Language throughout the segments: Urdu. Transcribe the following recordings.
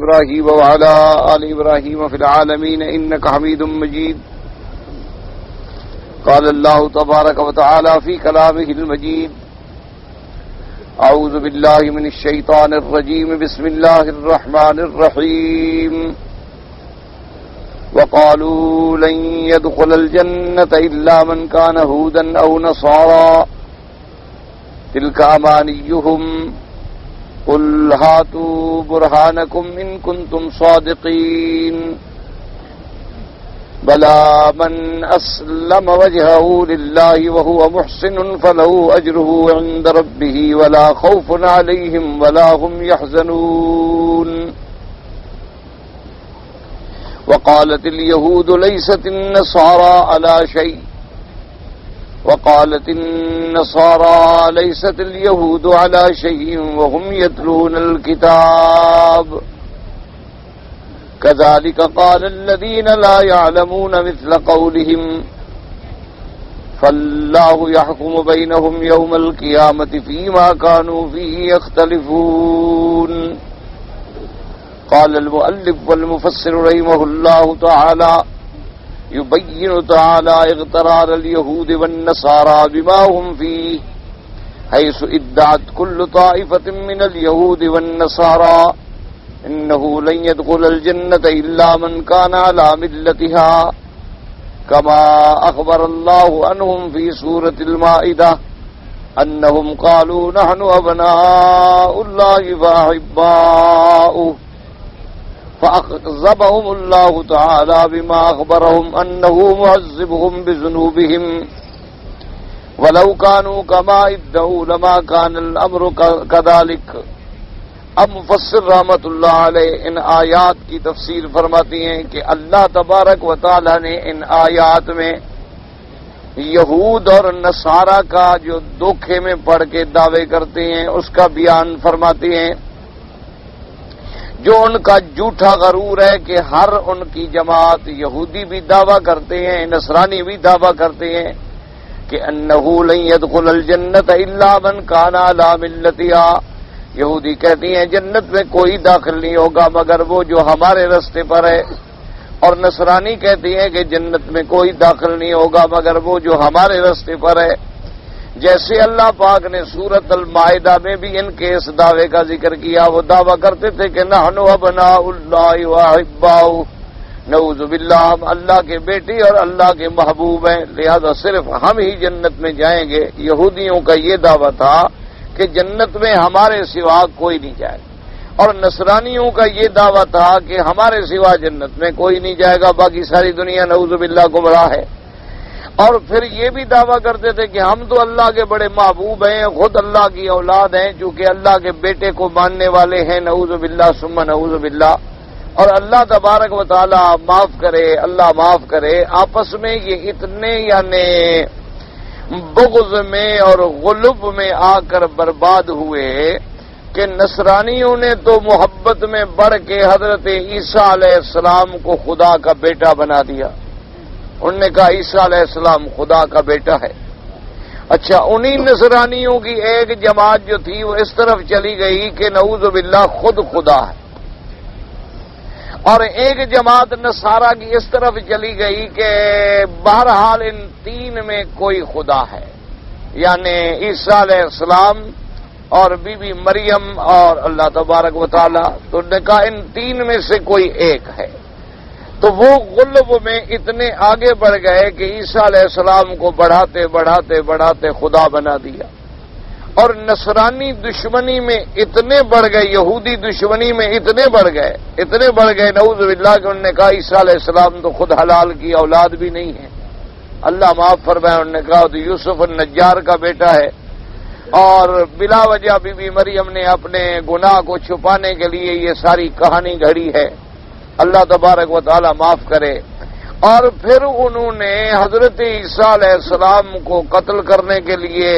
إبراهيم وعلى آل إبراهيم في العالمين إنك حميد مجيد. قال الله تبارك وتعالى في كلامه المجيد: أعوذ بالله من الشيطان الرجيم بسم الله الرحمن الرحيم. وقالوا لن يدخل الجنة إلا من كان هودا أو نصارى تلك أمانيهم قل هاتوا برهانكم إن كنتم صادقين بلى من أسلم وجهه لله وهو محسن فله أجره عند ربه ولا خوف عليهم ولا هم يحزنون. وقالت اليهود ليست النصارى على شيء وقالت النصارى ليست اليهود على شيء وهم يتلون الكتاب كذلك قال الذين لا يعلمون مثل قولهم فالله يحكم بينهم يوم القيامة فيما كانوا فيه يختلفون. قال المؤلف والمفسر رحمه الله تعالى: يبين تعالى اغترار اليهود والنصارى بما هم فيه، حيث ادعت كل طائفة من اليهود والنصارى إنه لن يدخل الجنة إلا من كان على ملتها، كما أخبر الله عنهم في سورة المائدة أنهم قالوا نحن أبناء الله وأحباؤه، فأعذبهم الله تعالى بما أخبرهم أنه معذبهم بذنوبهم، ولو كانوا كما ادعوا لما كان الأمر كذلك. اب مفسر رحمۃ اللہ علیہ ان آیات کی تفسیر فرماتی ہیں کہ اللہ تبارک و تعالی نے ان آیات میں یہود اور نصارہ کا جو دھوکے میں پڑھ کے دعوے کرتے ہیں اس کا بیان فرماتے ہیں. جو ان کا جھوٹا غرور ہے کہ ہر ان کی جماعت یہودی بھی دعویٰ کرتے ہیں، نصرانی بھی دعویٰ کرتے ہیں کہ انہ لن يدخل الجنت الا من کان علی ملتها. یہودی کہتی ہیں جنت میں کوئی داخل نہیں ہوگا مگر وہ جو ہمارے راستے پر ہے، اور نصرانی کہتی ہیں کہ جنت میں کوئی داخل نہیں ہوگا مگر وہ جو ہمارے راستے پر ہے. جیسے اللہ پاک نے سورۃ المائدہ میں بھی ان کے اس دعوے کا ذکر کیا. وہ دعویٰ کرتے تھے کہ نحن ابناء اللہ واحباؤہ، نعوذ باللہ ہم اللہ کے بیٹے اور اللہ کے محبوب ہیں، لہذا صرف ہم ہی جنت میں جائیں گے. یہودیوں کا یہ دعویٰ تھا کہ جنت میں ہمارے سوا کوئی نہیں جائے گا، اور نصرانیوں کا یہ دعویٰ تھا کہ ہمارے سوا جنت میں کوئی نہیں جائے گا، باقی ساری دنیا نعوذ باللہ گمراہ ہے. اور پھر یہ بھی دعویٰ کرتے تھے کہ ہم تو اللہ کے بڑے محبوب ہیں، خود اللہ کی اولاد ہیں، چونکہ اللہ کے بیٹے کو ماننے والے ہیں، نعوذ باللہ ثم نعوذ باللہ. اور اللہ تبارک و تعالی معاف کرے، اللہ معاف کرے، آپس میں یہ اتنے یعنی بغض میں اور غلب میں آ کر برباد ہوئے کہ نصرانیوں نے تو محبت میں بڑھ کے حضرت عیسیٰ علیہ السلام کو خدا کا بیٹا بنا دیا. انہوں نے کہا عیسیٰ علیہ السلام خدا کا بیٹا ہے. اچھا، انہی نصرانیوں کی ایک جماعت جو تھی وہ اس طرف چلی گئی کہ نعوذ باللہ خود خدا ہے، اور ایک جماعت نصارہ کی اس طرف چلی گئی کہ بہرحال ان تین میں کوئی خدا ہے، یعنی عیسیٰ علیہ السلام اور بی بی مریم اور اللہ تبارک و تعالی. تو انہوں نے کہا ان تین میں سے کوئی ایک ہے. تو وہ غلب میں اتنے آگے بڑھ گئے کہ عیسیٰ علیہ السلام کو بڑھاتے بڑھاتے بڑھاتے خدا بنا دیا. اور نصرانی دشمنی میں اتنے بڑھ گئے، یہودی دشمنی میں اتنے بڑھ گئے نعوذ باللہ کہ انہوں نے کہا عیسیٰ علیہ السلام تو خود حلال کی اولاد بھی نہیں ہے. اللہ معاف فرمائے، انہوں نے کہا تو یوسف النجار کا بیٹا ہے. اور بلا وجہ بی بی مریم نے اپنے گناہ کو چھپانے کے لیے یہ ساری کہانی گھڑی ہے. اللہ تبارک و تعالی معاف کرے. اور پھر انہوں نے حضرت عیسیٰ علیہ السلام کو قتل کرنے کے لیے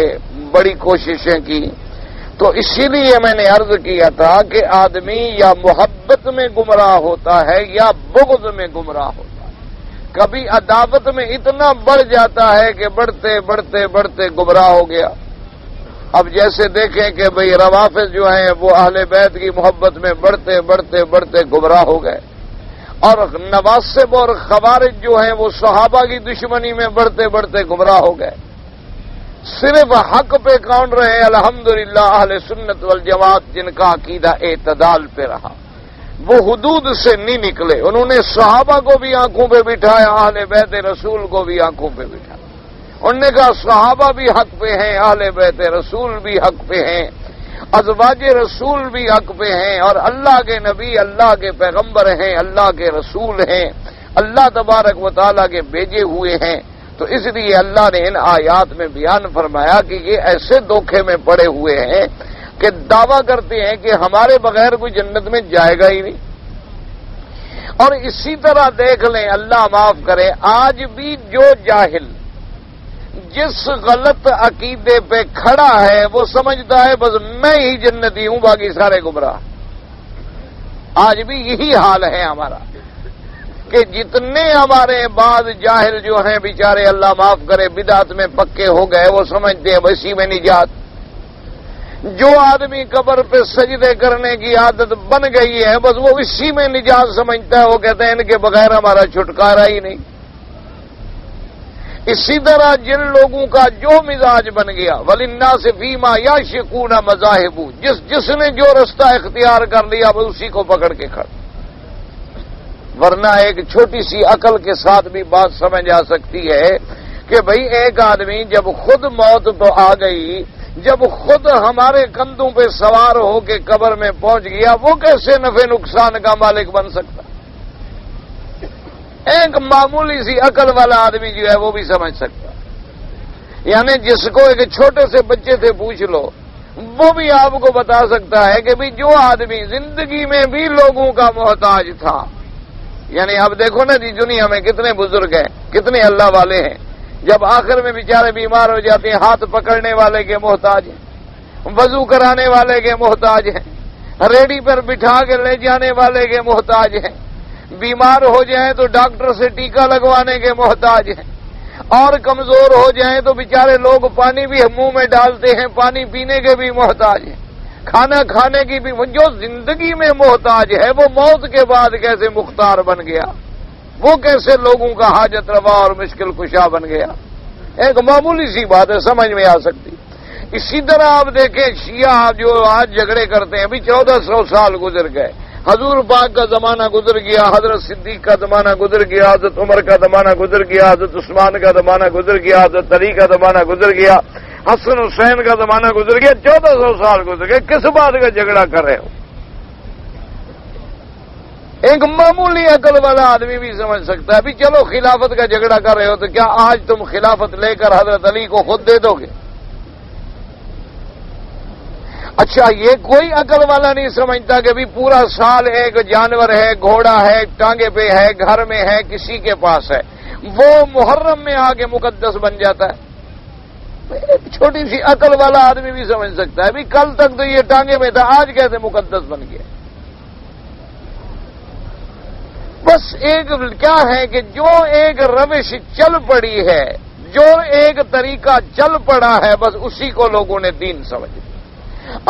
بڑی کوششیں کی. تو اسی لیے میں نے عرض کیا تھا کہ آدمی یا محبت میں گمراہ ہوتا ہے یا بغض میں گمراہ ہوتا ہے. کبھی عداوت میں اتنا بڑھ جاتا ہے کہ بڑھتے بڑھتے بڑھتے گمراہ ہو گیا. اب جیسے دیکھیں کہ بھئی روافض جو ہیں وہ اہل بیت کی محبت میں بڑھتے بڑھتے بڑھتے گمراہ ہو گئے، اور نواسب اور خوارج جو ہیں وہ صحابہ کی دشمنی میں بڑھتے بڑھتے گمراہ ہو گئے۔ صرف حق پہ کون رہے؟ الحمدللہ اہل سنت والجماعت، جن کا عقیدہ اعتدال پہ رہا، وہ حدود سے نہیں نکلے۔ انہوں نے صحابہ کو بھی آنکھوں پہ بٹھایا، اہل بیت رسول کو بھی آنکھوں پہ بٹھایا۔ انہوں نے کہا صحابہ بھی حق پہ ہیں، اہل بیت رسول بھی حق پہ ہیں، ازواج رسول بھی حق پہ ہیں، اور اللہ کے نبی اللہ کے پیغمبر ہیں، اللہ کے رسول ہیں، اللہ تبارک و تعالیٰ کے بھیجے ہوئے ہیں۔ تو اس لیے اللہ نے ان آیات میں بیان فرمایا کہ یہ ایسے دھوکے میں پڑے ہوئے ہیں کہ دعویٰ کرتے ہیں کہ ہمارے بغیر کوئی جنت میں جائے گا ہی نہیں۔ اور اسی طرح دیکھ لیں، اللہ معاف کرے، آج بھی جو جاہل جس غلط عقیدے پہ کھڑا ہے وہ سمجھتا ہے بس میں ہی جنتی ہوں، باقی سارے گمراہ۔ آج بھی یہی حال ہے ہمارا کہ جتنے ہمارے بعد جاہل جو ہیں بیچارے، اللہ معاف کرے، بدعت میں پکے ہو گئے، وہ سمجھتے ہیں اسی میں نجات۔ جو آدمی قبر پہ سجدے کرنے کی عادت بن گئی ہے بس وہ اسی میں نجات سمجھتا ہے، وہ کہتے ہیں ان کے بغیر ہمارا چھٹکارا ہی نہیں۔ اسی طرح جن لوگوں کا جو مزاج بن گیا، وَلِلنَّاسِ فِيمَا يَعْشِقُونَ مَذَاهِبُ، جس نے جو رستہ اختیار کر لیا بس اسی کو پکڑ کے کھڑا۔ ورنہ ایک چھوٹی سی عقل کے ساتھ بھی بات سمجھ آ سکتی ہے کہ بھئی ایک آدمی جب خود موت تو آ گئی، جب خود ہمارے کندھوں پہ سوار ہو کے قبر میں پہنچ گیا، وہ کیسے نفع نقصان کا مالک بن سکتا؟ ایک معمولی سی عقل والا آدمی جو ہے وہ بھی سمجھ سکتا، یعنی جس کو ایک چھوٹے سے بچے سے پوچھ لو وہ بھی آپ کو بتا سکتا ہے کہ بھی جو آدمی زندگی میں بھی لوگوں کا محتاج تھا، یعنی اب دیکھو نا جی دنیا میں کتنے بزرگ ہیں، کتنے اللہ والے ہیں، جب آخر میں بیچارے بیمار ہو جاتے ہیں ہاتھ پکڑنے والے کے محتاج ہیں، وضو کرانے والے کے محتاج ہیں، ریڑھی پر بٹھا کے لے جانے والے کے محتاج ہیں، بیمار ہو جائیں تو ڈاکٹر سے ٹیکا لگوانے کے محتاج ہیں، اور کمزور ہو جائیں تو بیچارے لوگ پانی بھی منہ میں ڈالتے ہیں، پانی پینے کے بھی محتاج ہیں، کھانا کھانے کی بھی۔ جو زندگی میں محتاج ہے وہ موت کے بعد کیسے مختار بن گیا؟ وہ کیسے لوگوں کا حاجت روا اور مشکل کشا بن گیا؟ ایک معمولی سی بات ہے، سمجھ میں آ سکتی۔ اسی طرح آپ دیکھیں شیعہ جو آج جھگڑے کرتے ہیں، ابھی 1400 سال گزر گئے، حضور پاک کا زمانہ گزر گیا، حضرت صدیق کا زمانہ گزر گیا، حضرت عمر کا زمانہ گزر گیا، حضرت عثمان کا زمانہ گزر گیا، حضرت علی کا زمانہ گزر گیا، حسن حسین کا زمانہ گزر گیا، 1400 سال گزر گئے، کس بات کا جھگڑا کر رہے ہو؟ ایک معمولی عقل والا آدمی بھی سمجھ سکتا ہے۔ ابھی چلو خلافت کا جھگڑا کر رہے ہو تو کیا آج تم خلافت لے کر حضرت علی کو خود دے دو گے؟ اچھا، یہ کوئی عقل والا نہیں سمجھتا کہ بھی پورا سال ایک جانور ہے، گھوڑا ہے، ٹانگے پہ ہے، گھر میں ہے، کسی کے پاس ہے، وہ محرم میں آ کے مقدس بن جاتا ہے؟ ایک چھوٹی سی عقل والا آدمی بھی سمجھ سکتا ہے بھی کل تک تو یہ ٹانگے میں تھا، آج کیسے مقدس بن گیا؟ بس ایک کیا ہے کہ جو ایک روش چل پڑی ہے، جو ایک طریقہ چل پڑا ہے، بس اسی کو لوگوں نے دین سمجھ لیا۔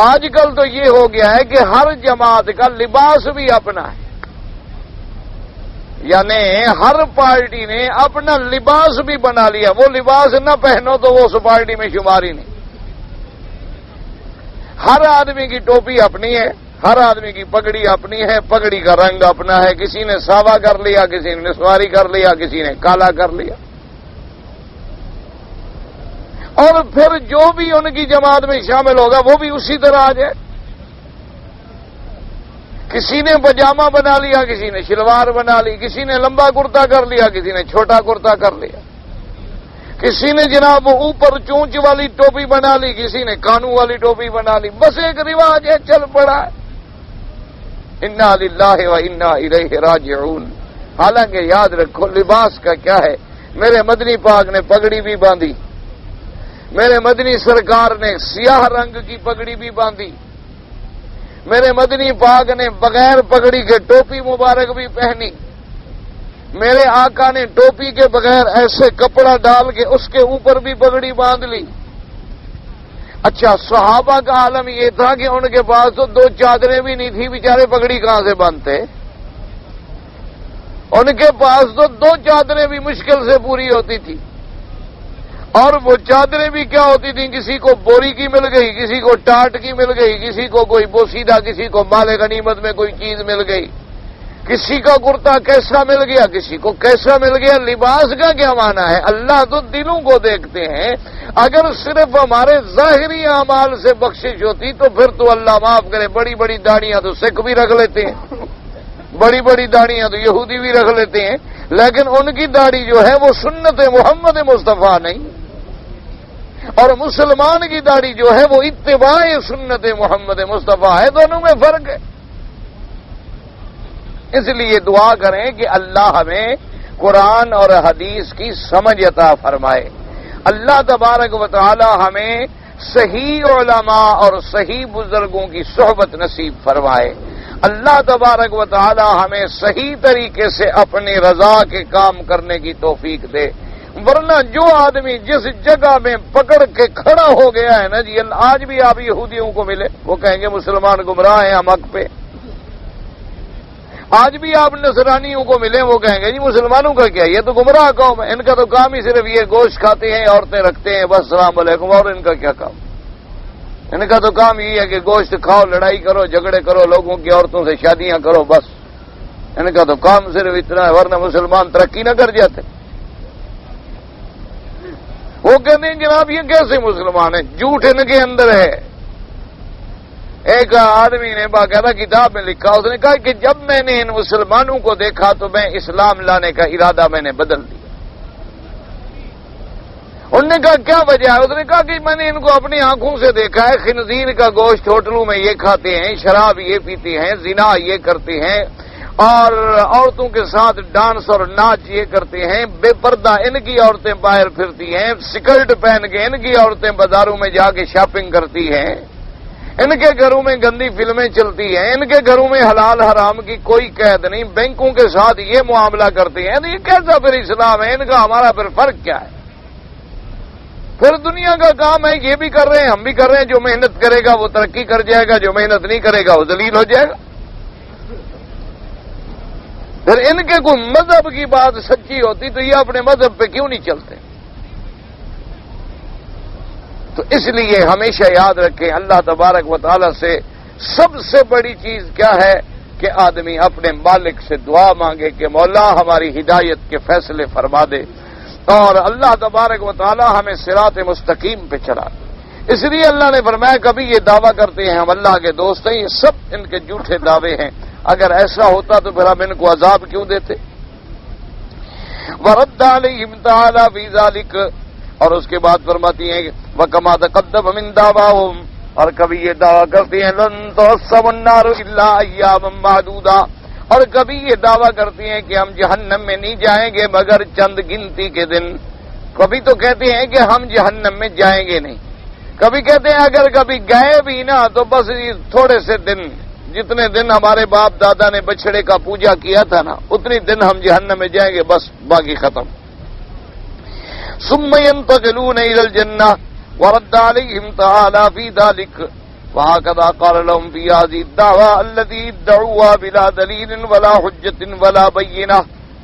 آج کل تو یہ ہو گیا ہے کہ ہر جماعت کا لباس بھی اپنا ہے، یعنی ہر پارٹی نے اپنا لباس بھی بنا لیا، وہ لباس نہ پہنو تو وہ اس پارٹی میں شمار ہی نہیں۔ ہر آدمی کی ٹوپی اپنی ہے، ہر آدمی کی پگڑی اپنی ہے، پگڑی کا رنگ اپنا ہے، کسی نے ساوا کر لیا، کسی نے نسواری کر لیا، کسی نے کالا کر لیا، اور پھر جو بھی ان کی جماعت میں شامل ہوگا وہ بھی اسی طرح آ جائے۔ کسی نے پاجامہ بنا لیا، کسی نے شلوار بنا لی، کسی نے لمبا کرتا کر لیا، کسی نے چھوٹا کرتا کر لیا، کسی نے جناب اوپر چونچ والی ٹوپی بنا لی، کسی نے کانوں والی ٹوپی بنا لی، بس ایک رواج ہے، چل پڑا ہے۔ انا للہ و انا الیہ راجعون۔ حالانکہ یاد رکھو لباس کا کیا ہے، میرے مدنی پاک نے پگڑی بھی باندھی، میرے مدنی سرکار نے سیاہ رنگ کی پگڑی بھی باندھی، میرے مدنی پاک نے بغیر پگڑی کے ٹوپی مبارک بھی پہنی، میرے آقا نے ٹوپی کے بغیر ایسے کپڑا ڈال کے اس کے اوپر بھی پگڑی باندھ لی، اچھا، صحابہ کا عالم یہ تھا کہ ان کے پاس تو 2 چادریں بھی نہیں تھی، بیچارے پگڑی کہاں سے باندھتے؟ ان کے پاس تو 2 چادریں بھی مشکل سے پوری ہوتی تھی، اور وہ چادریں بھی کیا ہوتی تھیں؟ کسی کو بوری کی مل گئی، کسی کو ٹاٹ کی مل گئی، کسی کو کوئی بوسیدہ، کسی کو مال غنیمت میں کوئی چیز مل گئی، کسی کا کرتا کیسا مل گیا، کسی کو کیسا مل گیا۔ لباس کا کیا معنی ہے؟ اللہ تو دلوں کو دیکھتے ہیں۔ اگر صرف ہمارے ظاہری اعمال سے بخشش ہوتی تو پھر تو اللہ معاف کرے، بڑی بڑی داڑیاں تو سکھ بھی رکھ لیتے ہیں، بڑی بڑی داڑیاں تو یہودی بھی رکھ لیتے ہیں، لیکن ان کی داڑھی جو ہے وہ سنت محمد مصطفیٰ نہیں، اور مسلمان کی داڑھی جو ہے وہ اتباع سنت محمد مصطفیٰ ہے۔ دونوں میں فرق ہے۔ اس لیے دعا کریں کہ اللہ ہمیں قرآن اور حدیث کی سمجھ عطا فرمائے، اللہ تبارک و تعالی ہمیں صحیح علماء اور صحیح بزرگوں کی صحبت نصیب فرمائے، اللہ تبارک و تعالی ہمیں صحیح طریقے سے اپنی رضا کے کام کرنے کی توفیق دے۔ ورنہ جو آدمی جس جگہ میں پکڑ کے کھڑا ہو گیا ہے نا جی، آج بھی آپ یہودیوں کو ملے وہ کہیں گے مسلمان گمراہ ہیں ہم حق پہ، آج بھی آپ نصرانیوں کو ملیں وہ کہیں گے جی مسلمانوں کا کیا، یہ تو گمراہ قوم ہے، ان کا تو کام ہی صرف یہ گوشت کھاتے ہیں، عورتیں رکھتے ہیں، بس السلام علیکم، اور ان کا کیا کام؟ ان کا تو کام یہ ہے کہ گوشت کھاؤ، لڑائی کرو، جھگڑے کرو، لوگوں کی عورتوں سے شادیاں کرو، بس ان کا تو کام صرف اتنا ہے، ورنہ مسلمان ترقی نہ کر جاتے۔ وہ کہتے ہیں جناب یہ کیسے مسلمان ہیں؟ جھوٹ ان کے اندر ہے۔ ایک آدمی نے باقاعدہ کتاب میں لکھا، اس نے کہا کہ جب میں نے ان مسلمانوں کو دیکھا تو میں اسلام لانے کا ارادہ میں نے بدل دیا۔ انہوں نے کہا کیا وجہ ہے؟ اس نے کہا کہ میں نے ان کو اپنی آنکھوں سے دیکھا ہے، خنزیر کا گوشت ہوٹلوں میں یہ کھاتے ہیں، شراب یہ پیتے ہیں، زنا یہ کرتے ہیں، اور عورتوں کے ساتھ ڈانس اور ناچ یہ کرتے ہیں، بے پردہ ان کی عورتیں باہر پھرتی ہیں، سکرٹ پہن کے ان کی عورتیں بازاروں میں جا کے شاپنگ کرتی ہیں، ان کے گھروں میں گندی فلمیں چلتی ہیں، ان کے گھروں میں حلال حرام کی کوئی قید نہیں، بینکوں کے ساتھ یہ معاملہ کرتے ہیں، یہ کیسا پھر اسلام ہے؟ ان کا ہمارا پھر فرق کیا ہے؟ پھر دنیا کا کام ہے، یہ بھی کر رہے ہیں ہم بھی کر رہے ہیں، جو محنت کرے گا وہ ترقی کر جائے گا، جو محنت نہیں کرے گا وہ ذلیل ہو جائے گا۔ پھر ان کے کوئی مذہب کی بات سچی ہوتی تو یہ اپنے مذہب پہ کیوں نہیں چلتے؟ تو اس لیے ہمیشہ یاد رکھیں، اللہ تبارک و تعالی سے سب سے بڑی چیز کیا ہے کہ آدمی اپنے مالک سے دعا مانگے کہ مولا ہماری ہدایت کے فیصلے فرما دے، اور اللہ تبارک و تعالی ہمیں صراط مستقیم پہ چلا۔ اس لیے اللہ نے فرمایا کبھی یہ دعویٰ کرتے ہیں ہم اللہ کے دوست ہیں، یہ سب ان کے جھوٹے دعوے ہیں، اگر ایسا ہوتا تو پھر ہم ان کو عذاب کیوں دیتے؟ وَرَدَّ عَلَيْهِمْ تَعَالَى فِي ذَلِكَ، اور اس کے بعد فرماتی ہیں وَكَمَا تَقَدَّمَ مِنْ دَعْوَاهُمْ، اور کبھی یہ دعویٰ کرتے ہیں لَن تَمَسَّنَا النَّارُ إِلَّا أَيَّامًا مَّعْدُودَةً، اور کبھی یہ دعویٰ کرتی ہیں کہ ہم جہنم میں نہیں جائیں گے مگر چند گنتی کے دن۔ کبھی تو کہتے ہیں کہ ہم جہنم میں جائیں گے نہیں، کبھی کہتے ہیں اگر کبھی گئے بھی نا تو بس تھوڑے سے دن، جتنے دن ہمارے باپ دادا نے بچڑے کا پوجا کیا تھا نا اتنی دن ہم جہنم میں جائیں گے، بس باقی ختم۔ ثم ينتقلون إلى الجنة ورد عليهم تعالى في ذلك وهكذا قال لهم في هذه الدعوة التي ادعوها بلا دليل ولا حجة ولا بينة۔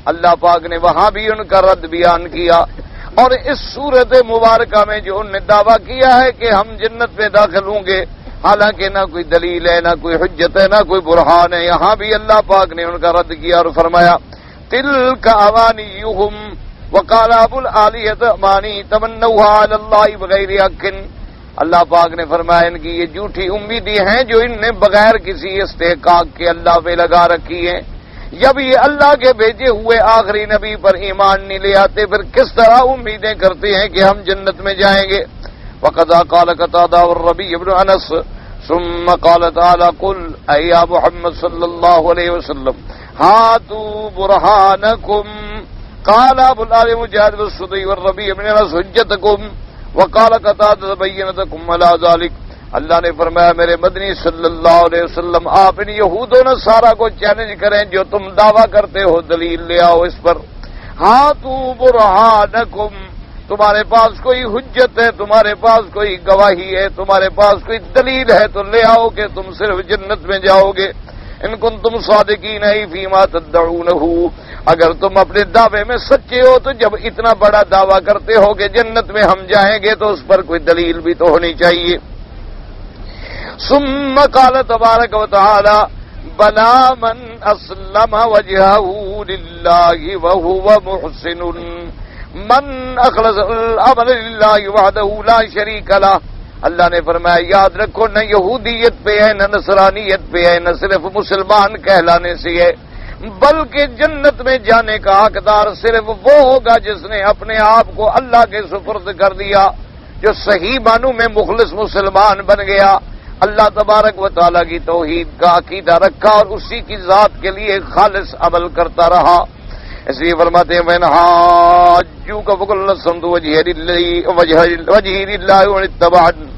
اللہ پاک نے وہاں بھی ان کا رد بیان کیا، اور اس صورت مبارکہ میں جو انہوں نے دعویٰ کیا ہے کہ ہم جنت میں داخل ہوں گے، حالانکہ نہ کوئی دلیل ہے، نہ کوئی حجت ہے، نہ کوئی برہان ہے، یہاں بھی اللہ پاک نے ان کا رد کیا اور فرمایا تلک اوانیہم وقال ابو العالیۃ امانی تمنوها علی اللہ بغیر حق۔ اللہ پاک نے فرمایا ان کی یہ جھوٹی امیدیں ہیں جو ان نے بغیر کسی استحقاق کے اللہ پہ لگا رکھی ہیں۔ جب یہ اللہ کے بھیجے ہوئے آخری نبی پر ایمان نہیں لے آتے پھر کس طرح امیدیں کرتے ہیں کہ ہم جنت میں جائیں گے؟ وقد قال قتادہ والربیع بن انس ثم قال تعالی قل اے یا محمد صلی اللہ علیہ وسلم ہاتوا برہانکم قال ابو العالی مجاہد والصدی والربیع بن انس حجتکم وقال قتادہ بینتکم علی ذلک۔ اللہ نے فرمایا میرے مدنی صلی اللہ علیہ وسلم آپ ان یہود و نصارہ کو چیلنج کریں جو تم دعویٰ کرتے ہو، دلیل لے آؤ اس پر۔ ہاتوا برہانکم، تمہارے پاس کوئی حجت ہے، تمہارے پاس کوئی گواہی ہے، تمہارے پاس کوئی دلیل ہے تو لے آؤ کہ تم صرف جنت میں جاؤ گے۔ ان کنتم صادقین فیما تدعونہ، اگر تم اپنے دعوے میں سچے ہو تو جب اتنا بڑا دعویٰ کرتے ہو کہ جنت میں ہم جائیں گے تو اس پر کوئی دلیل بھی تو ہونی چاہیے۔ ثم قال تبارک و تعالی بلا من اسلم وجهه لله وهو محسن من اخلص العمل لله وحده لا شریک له۔ اللہ نے فرمایا یاد رکھو نہ یہودیت پہ ہے نہ نصرانیت پہ ہے، نہ صرف مسلمان کہلانے سے ہے، بلکہ جنت میں جانے کا حقدار صرف وہ ہوگا جس نے اپنے آپ کو اللہ کے سپرد کر دیا، جو صحیح معنوں میں مخلص مسلمان بن گیا، اللہ تبارک و تعالیٰ کی توحید کا عقیدہ رکھا اور اسی کی ذات کے لیے خالص عمل کرتا رہا۔ اس لیے فرماتے ہیں وَإِنْ حَاجُّوكَ فَقُلْ أَسْلَمْتُ وَجْهِي لِلَّهِ وَمَنِ اتَّبَعَنِي۔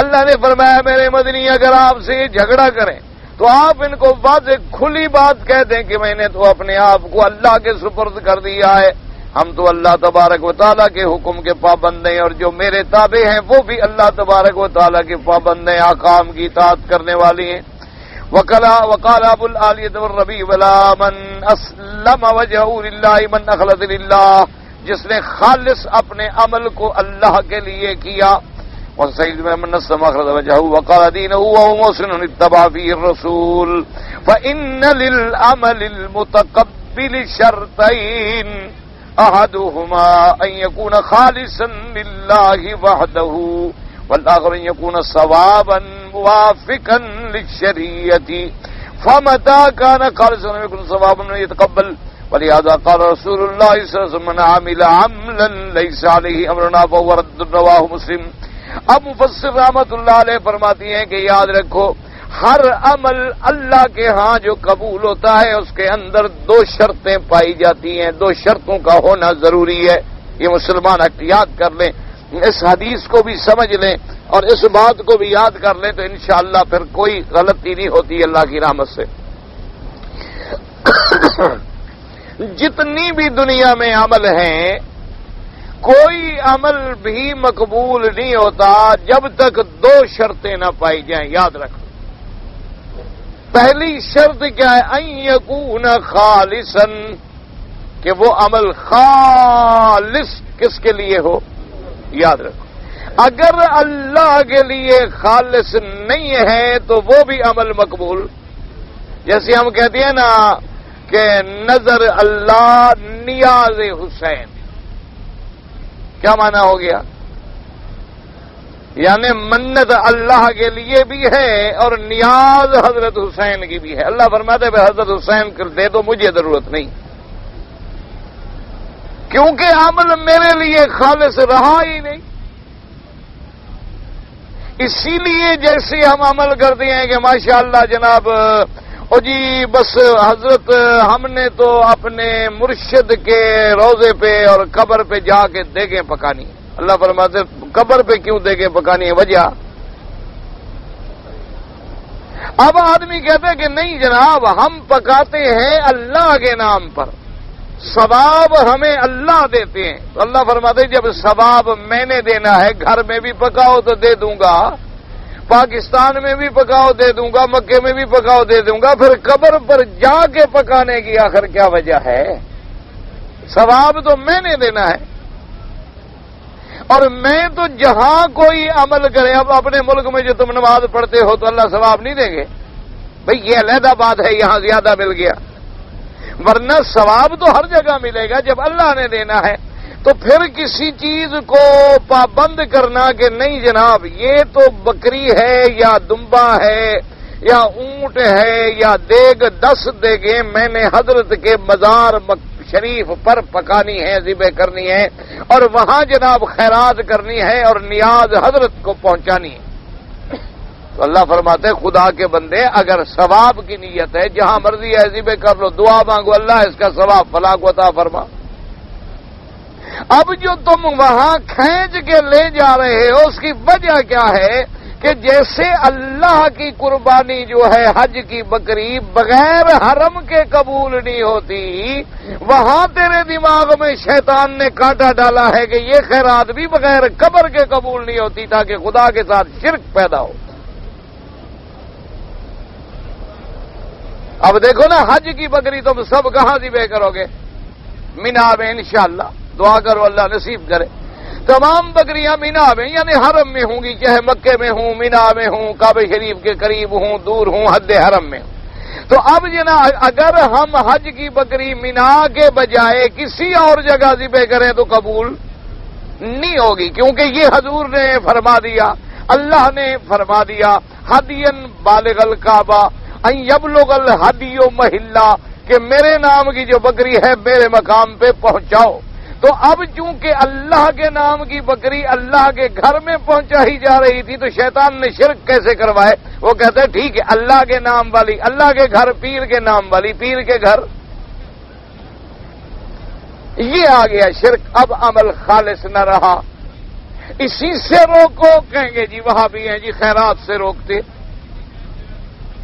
اللہ نے فرمایا میرے مدنی اگر آپ سے یہ جھگڑا کریں تو آپ ان کو واضح کھلی بات کہہ دیں کہ میں نے تو اپنے آپ کو اللہ کے سپرد کر دیا ہے، ہم تو اللہ تبارک و تعالیٰ کے حکم کے پابند ہیں، اور جو میرے تابع ہیں وہ بھی اللہ تبارک و تعالیٰ کے پابند ہیں، احکام کی اطاعت کرنے والی ہیں۔ وقال ابو العالیہ والربیع ولا من اسلم وجهه لله من اخلص لله، جس نے خالص اپنے عمل کو اللہ کے لیے کیا، وسعید من اسلم اخلص وجهه وقال دينه وهو محسن اتبع فيه الرسول فان للعمل المتقبل شرطين احدهما ان يكون خالصا لله وحده والآخر ان يكون صوابا موافقا للشریعة فمتى كان خالصا لم يكن صوابا يتقبل ولهذا قال رسول الله صلى الله عليه وسلم من عمل عملا ليس عليه امرنا فهو رد رواه مسلم۔ اب مفسر رحمت اللہ علیہ فرماتی ہیں کہ یاد رکھو ہر عمل اللہ کے ہاں جو قبول ہوتا ہے اس کے اندر دو شرطیں پائی جاتی ہیں، دو شرطوں کا ہونا ضروری ہے، یہ مسلمان احتیاط کر لیں، اس حدیث کو بھی سمجھ لیں اور اس بات کو بھی یاد کر لیں تو انشاءاللہ پھر کوئی غلطی نہیں ہوتی اللہ کی رحمت سے۔ جتنی بھی دنیا میں عمل ہیں کوئی عمل بھی مقبول نہیں ہوتا جب تک دو شرطیں نہ پائی جائیں، یاد رکھو۔ پہلی شرط کیا ہے؟ ان یکون خالصا، کہ وہ عمل خالص کس کے لیے ہو، یاد رکھو۔ اگر اللہ کے لیے خالص نہیں ہے تو وہ بھی عمل مقبول، جیسے ہم کہتے ہیں نا کہ نظر اللہ نیاز حسین، کیا معنی ہو گیا؟ یعنی منت اللہ کے لیے بھی ہے اور نیاز حضرت حسین کی بھی ہے۔ اللہ فرماتے ہیں حضرت حسین کر دے تو مجھے ضرورت نہیں، کیونکہ عمل میرے لیے خالص رہا ہی نہیں۔ اسی لیے جیسے ہم عمل کرتے ہیں کہ ماشاءاللہ جناب او جی بس حضرت ہم نے تو اپنے مرشد کے روضے پہ اور قبر پہ جا کے دیگیں پکانی، اللہ فرماتے قبر پہ کیوں دیگیں پکانی ہے؟ وجہ اب آدمی کہتے ہیں کہ نہیں جناب ہم پکاتے ہیں اللہ کے نام پر، ثواب ہمیں اللہ دیتے ہیں، تو اللہ فرماتے ہیں جب ثواب میں نے دینا ہے گھر میں بھی پکاؤ تو دے دوں گا، پاکستان میں بھی پکاؤ دے دوں گا، مکے میں بھی پکاؤ دے دوں گا، پھر قبر پر جا کے پکانے کی آخر کیا وجہ ہے؟ ثواب تو میں نے دینا ہے، اور میں تو جہاں کوئی عمل کرے، اب اپنے ملک میں جو تم نماز پڑھتے ہو تو اللہ ثواب نہیں دیں گے؟ بھئی یہ علیحدہ بات ہے، یہاں زیادہ مل گیا، ورنہ ثواب تو ہر جگہ ملے گا جب اللہ نے دینا ہے۔ تو پھر کسی چیز کو پابند کرنا کہ نہیں جناب یہ تو بکری ہے یا دمبا ہے یا اونٹ ہے یا دیگ 10 دیگیں میں نے حضرت کے مزار شریف پر پکانی ہے، ذبح کرنی ہے اور وہاں جناب خیرات کرنی ہے اور نیاز حضرت کو پہنچانی ہے، تو اللہ فرماتے ہیں خدا کے بندے اگر ثواب کی نیت ہے جہاں مرضی ہے ذبح کر لو، دعا مانگو اللہ اس کا ثواب فلاں کو عطا فرما۔ اب جو تم وہاں کھینچ کے لے جا رہے ہو اس کی وجہ کیا ہے کہ جیسے اللہ کی قربانی جو ہے حج کی بکری بغیر حرم کے قبول نہیں ہوتی، وہاں تیرے دماغ میں شیطان نے کانٹا ڈالا ہے کہ یہ خیرات بھی بغیر قبر کے قبول نہیں ہوتی تاکہ خدا کے ساتھ شرک پیدا ہو۔ اب دیکھو نا، حج کی بکری تم سب کہاں ذبح کرو گے؟ مینا میں انشاءاللہ، دعا کرو اللہ نصیب کرے۔ تمام بکریاں مینا میں یعنی حرم میں ہوں گی، چاہے مکے میں ہوں، مینا میں ہوں، کعبہ شریف کے قریب ہوں، دور ہوں، حد حرم میں ہوں۔ تو اب اگر ہم حج کی بکری مینا کے بجائے کسی اور جگہ ذبح کریں تو قبول نہیں ہوگی، کیونکہ یہ حضور نے فرما دیا، اللہ نے فرما دیا، ہدین بالغ الکعبہ ان یبلغ الہدی محلہ، کہ میرے نام کی جو بکری ہے میرے مقام پہ پہنچاؤ۔ تو اب چونکہ اللہ کے نام کی بکری اللہ کے گھر میں پہنچائی جا رہی تھی تو شیطان نے شرک کیسے کروائے؟ وہ کہتے ہیں ٹھیک ہے، اللہ کے نام والی اللہ کے گھر، پیر کے نام والی پیر کے گھر، یہ آ گیا شرک۔ اب عمل خالص نہ رہا، اسی سے روکو، کہیں گے جی وہاں بھی ہیں جی خیرات سے روکتے۔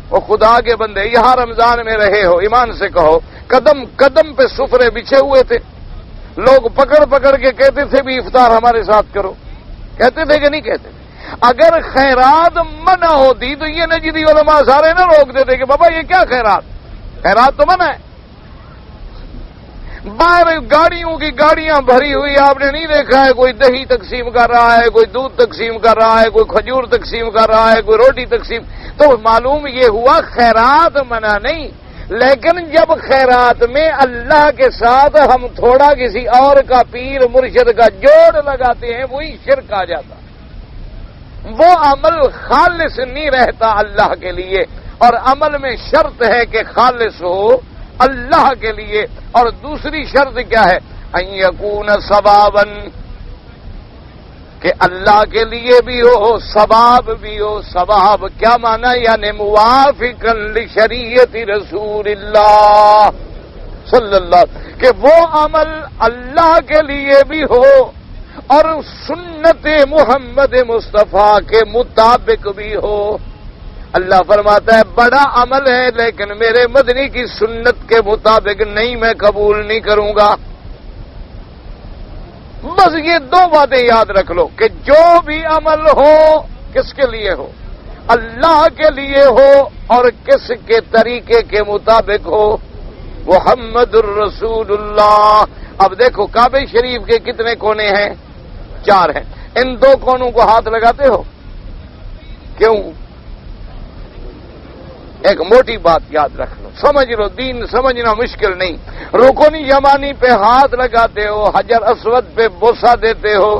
وہ خدا کے بندے، یہاں رمضان میں رہے ہو، ایمان سے کہو، قدم قدم پہ سفرے بچھے ہوئے تھے، لوگ پکڑ پکڑ کے کہتے تھے بھی افطار ہمارے ساتھ کرو، کہتے تھے کہ نہیں کہتے تھے؟ اگر خیرات منع ہوتی تو یہ نجدی علماء سارے نہ روک دیتے کہ بابا یہ کیا خیرات، خیرات تو منع ہے۔ باہر گاڑیوں کی گاڑیاں بھری ہوئی، آپ نے نہیں دیکھا ہے کوئی دہی تقسیم کر رہا ہے، کوئی دودھ تقسیم کر رہا ہے، کوئی کھجور تقسیم کر رہا ہے، کوئی روٹی تقسیم، تو معلوم یہ ہوا خیرات منع نہیں، لیکن جب خیرات میں اللہ کے ساتھ ہم تھوڑا کسی اور کا پیر مرشد کا جوڑ لگاتے ہیں وہی شرک آ جاتا، وہ عمل خالص نہیں رہتا اللہ کے لیے، اور عمل میں شرط ہے کہ خالص ہو اللہ کے لیے، اور دوسری شرط کیا ہے؟ ان یکون ثوابا، کہ اللہ کے لیے بھی ہو، ثواب بھی ہو۔ ثواب کیا معنی؟ یعنی موافقا لشریعت رسول اللہ صلی اللہ، کہ وہ عمل اللہ کے لیے بھی ہو اور سنت محمد مصطفیٰ کے مطابق بھی ہو۔ اللہ فرماتا ہے بڑا عمل ہے لیکن میرے مدنی کی سنت کے مطابق نہیں، میں قبول نہیں کروں گا۔ بس یہ دو باتیں یاد رکھ لو کہ جو بھی عمل ہو کس کے لیے ہو؟ اللہ کے لیے ہو، اور کس کے طریقے کے مطابق ہو؟ محمد الرسول اللہ۔ اب دیکھو کعبہ شریف کے کتنے کونے ہیں؟ 4 ہیں۔ ان 2 کونوں کو ہاتھ لگاتے ہو؟ کیوں؟ ایک موٹی بات یاد رکھ لو، سمجھ لو، دین سمجھنا مشکل نہیں۔ رکن یمانی پہ ہاتھ لگاتے ہو، حجر اسود پہ بوسہ دیتے ہو،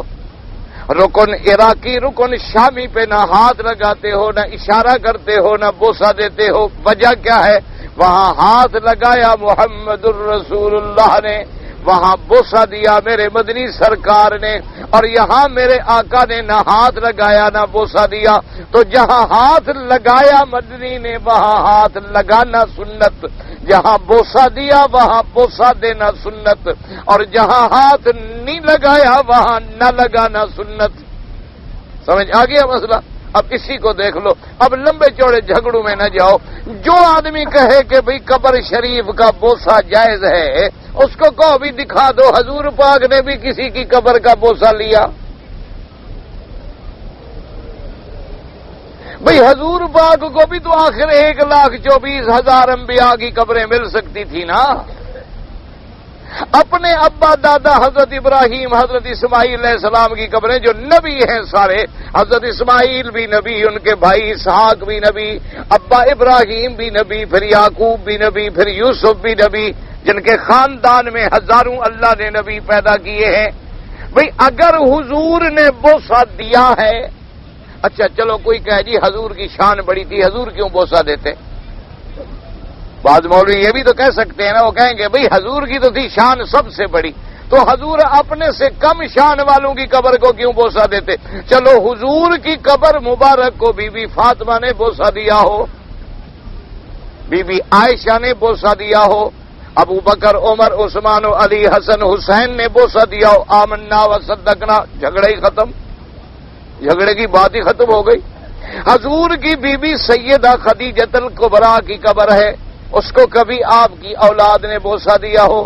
رکن عراقی رکن شامی پہ نہ ہاتھ لگاتے ہو، نہ اشارہ کرتے ہو، نہ بوسہ دیتے ہو۔ وجہ کیا ہے؟ وہاں ہاتھ لگایا محمد الرسول اللہ نے، وہاں بوسہ دیا میرے مدنی سرکار نے، اور یہاں میرے آقا نے نہ ہاتھ لگایا نہ بوسہ دیا۔ تو جہاں ہاتھ لگایا مدنی نے وہاں ہاتھ لگانا سنت، جہاں بوسہ دیا وہاں بوسہ دینا سنت، اور جہاں ہاتھ نہیں لگایا وہاں نہ لگانا سنت۔ سمجھ آ گیا مسئلہ؟ اب اسی کو دیکھ لو، اب لمبے چوڑے جھگڑوں میں نہ جاؤ۔ جو آدمی کہے کہ بھئی قبر شریف کا بوسہ جائز ہے، اس کو کہو بھی دکھا دو حضور پاک نے بھی کسی کی قبر کا بوسہ لیا۔ بھئی حضور پاک کو بھی تو آخر 1,24,000 انبیاء کی قبریں مل سکتی تھی نا۔ اپنے ابا دادا حضرت ابراہیم حضرت اسماعیل علیہ السلام کی قبریں جو نبی ہیں سارے، حضرت اسماعیل بھی نبی، ان کے بھائی اسحاق بھی نبی، ابا ابراہیم بھی نبی، پھر یعقوب بھی نبی، پھر یوسف بھی نبی، جن کے خاندان میں ہزاروں اللہ نے نبی پیدا کیے ہیں۔ بھئی اگر حضور نے بوسہ دیا ہے، اچھا چلو کوئی کہے جی حضور کی شان بڑی تھی، حضور کیوں بوسہ دیتے؟ بعض مولوی یہ بھی تو کہہ سکتے ہیں نا، وہ کہیں گے بھئی حضور کی تو تھی شان سب سے بڑی، تو حضور اپنے سے کم شان والوں کی قبر کو کیوں بوسہ دیتے؟ چلو حضور کی قبر مبارک کو بی بی فاطمہ نے بوسہ دیا ہو، بی بی عائشہ نے بوسہ دیا ہو، ابو بکر عمر عثمان و علی حسن حسین نے بوسہ دیا ہو، آمنا و صدقنا، جھگڑے ہی ختم، جھگڑے کی بات ہی ختم ہو گئی۔ حضور کی بیوی سیدہ خدیجہ الکبریٰ کی قبر ہے، اس کو کبھی آپ کی اولاد نے بوسہ دیا ہو؟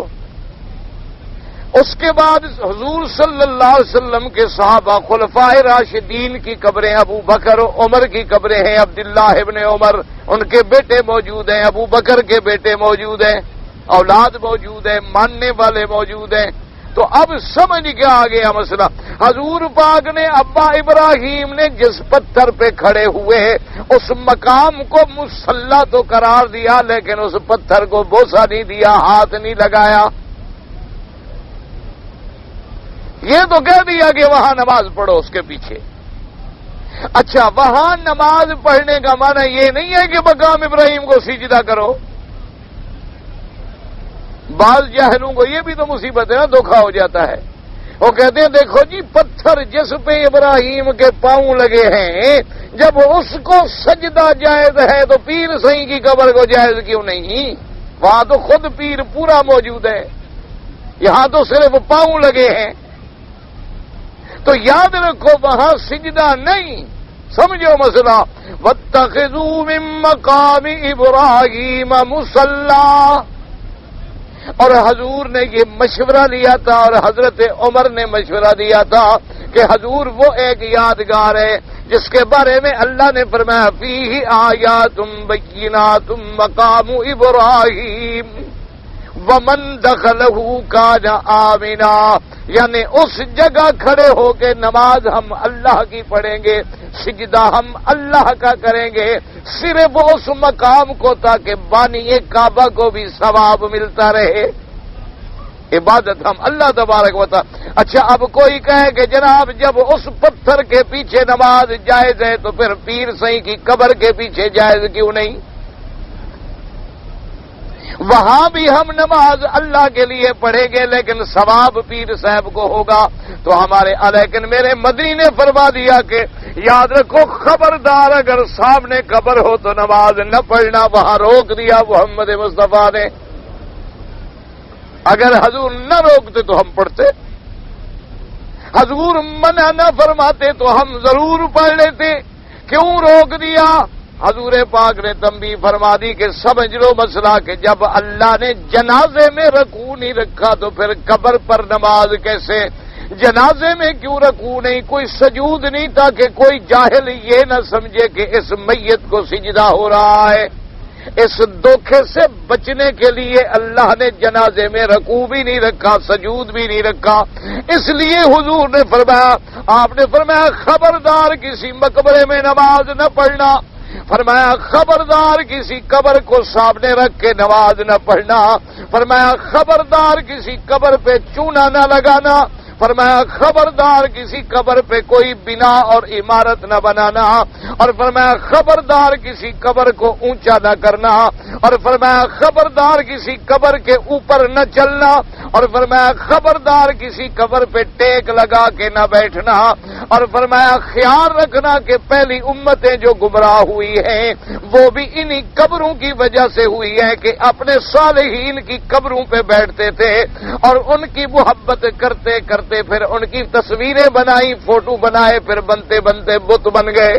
اس کے بعد حضور صلی اللہ علیہ وسلم کے صحابہ خلفائے راشدین کی قبریں، ابو بکر و عمر کی قبریں ہیں، عبداللہ ابن عمر، ان کے بیٹے موجود ہیں، ابو بکر کے بیٹے موجود ہیں، اولاد موجود ہیں، ماننے والے موجود ہیں۔ تو اب سمجھ کے آ گیا مسئلہ۔ حضور پاک نے ابا ابراہیم نے جس پتھر پہ کھڑے ہوئے اس مقام کو مصلی تو قرار دیا، لیکن اس پتھر کو بوسہ نہیں دیا، ہاتھ نہیں لگایا۔ یہ تو کہہ دیا کہ وہاں نماز پڑھو اس کے پیچھے۔ اچھا، وہاں نماز پڑھنے کا معنی یہ نہیں ہے کہ مقام ابراہیم کو سجدہ کرو۔ بعض جاہلوں کو یہ بھی تو مصیبت ہے نا، دھوکا ہو جاتا ہے۔ وہ کہتے ہیں دیکھو جی، پتھر جس پہ ابراہیم کے پاؤں لگے ہیں، جب اس کو سجدہ جائز ہے تو پیر سئی کی قبر کو جائز کیوں نہیں؟ وہاں تو خود پیر پورا موجود ہے، یہاں تو صرف پاؤں لگے ہیں۔ تو یاد رکھو وہاں سجدہ نہیں، سمجھو مسئلہ۔ واتخذوا من مقام ابراہیم مصلی، اور حضور نے یہ مشورہ لیا تھا، اور حضرت عمر نے مشورہ دیا تھا کہ حضور وہ ایک یادگار ہے جس کے بارے میں اللہ نے فرمایا فیہ آیات بینات مقام ابراہیم ومن دخلہ کان آمنا، یعنی اس جگہ کھڑے ہو کے نماز ہم اللہ کی پڑھیں گے، سجدہ ہم اللہ کا کریں گے، صرف اس مقام کو تاکہ بانی کعبہ کو بھی ثواب ملتا رہے، عبادت ہم اللہ تبارک و تعالی۔ اچھا، اب کوئی کہے کہ جناب جب اس پتھر کے پیچھے نماز جائز ہے تو پھر پیر سئی کی قبر کے پیچھے جائز کیوں نہیں؟ وہاں بھی ہم نماز اللہ کے لیے پڑھیں گے لیکن ثواب پیر صاحب کو ہوگا۔ تو ہمارے لیکن میرے مدنی نے فرما دیا کہ یاد رکھو، خبردار اگر سامنے قبر ہو تو نماز نہ پڑھنا، وہاں روک دیا محمد مصطفیٰ نے۔ اگر حضور نہ روکتے تو ہم پڑھتے، حضور منع نہ فرماتے تو ہم ضرور پڑھ لیتے۔ کیوں روک دیا؟ حضور پاک نے تنبیہ فرما دی کہ سمجھ لو مسئلہ کہ جب اللہ نے جنازے میں رکوع نہیں رکھا تو پھر قبر پر نماز کیسے؟ جنازے میں کیوں رکوع نہیں، کوئی سجود نہیں، تاکہ کوئی جاہل یہ نہ سمجھے کہ اس میت کو سجدہ ہو رہا ہے۔ اس دھوکے سے بچنے کے لیے اللہ نے جنازے میں رکوع بھی نہیں رکھا، سجود بھی نہیں رکھا۔ اس لیے حضور نے فرمایا، آپ نے فرمایا خبردار کسی مقبرے میں نماز نہ پڑھنا، فرمایا خبردار کسی قبر کو سامنے رکھ کے نماز نہ پڑھنا، فرمایا خبردار کسی قبر پہ چونا نہ لگانا، فرمایا خبردار کسی قبر پہ کوئی بنا اور عمارت نہ بنانا، اور فرمایا خبردار کسی قبر کو اونچا نہ کرنا، اور فرمایا خبردار کسی قبر کے اوپر نہ چلنا، اور فرمایا خبردار کسی قبر پہ ٹیک لگا کے نہ بیٹھنا، اور فرمایا خیال رکھنا کہ پہلی امتیں جو گمراہ ہوئی ہیں وہ بھی انہی قبروں کی وجہ سے ہوئی ہے کہ اپنے صالحین کی قبروں پہ بیٹھتے تھے اور ان کی محبت کرتے کرتے پھر ان کی تصویریں بنائی، فوٹو بنائے، پھر بنتے بنتے بت بن گئے۔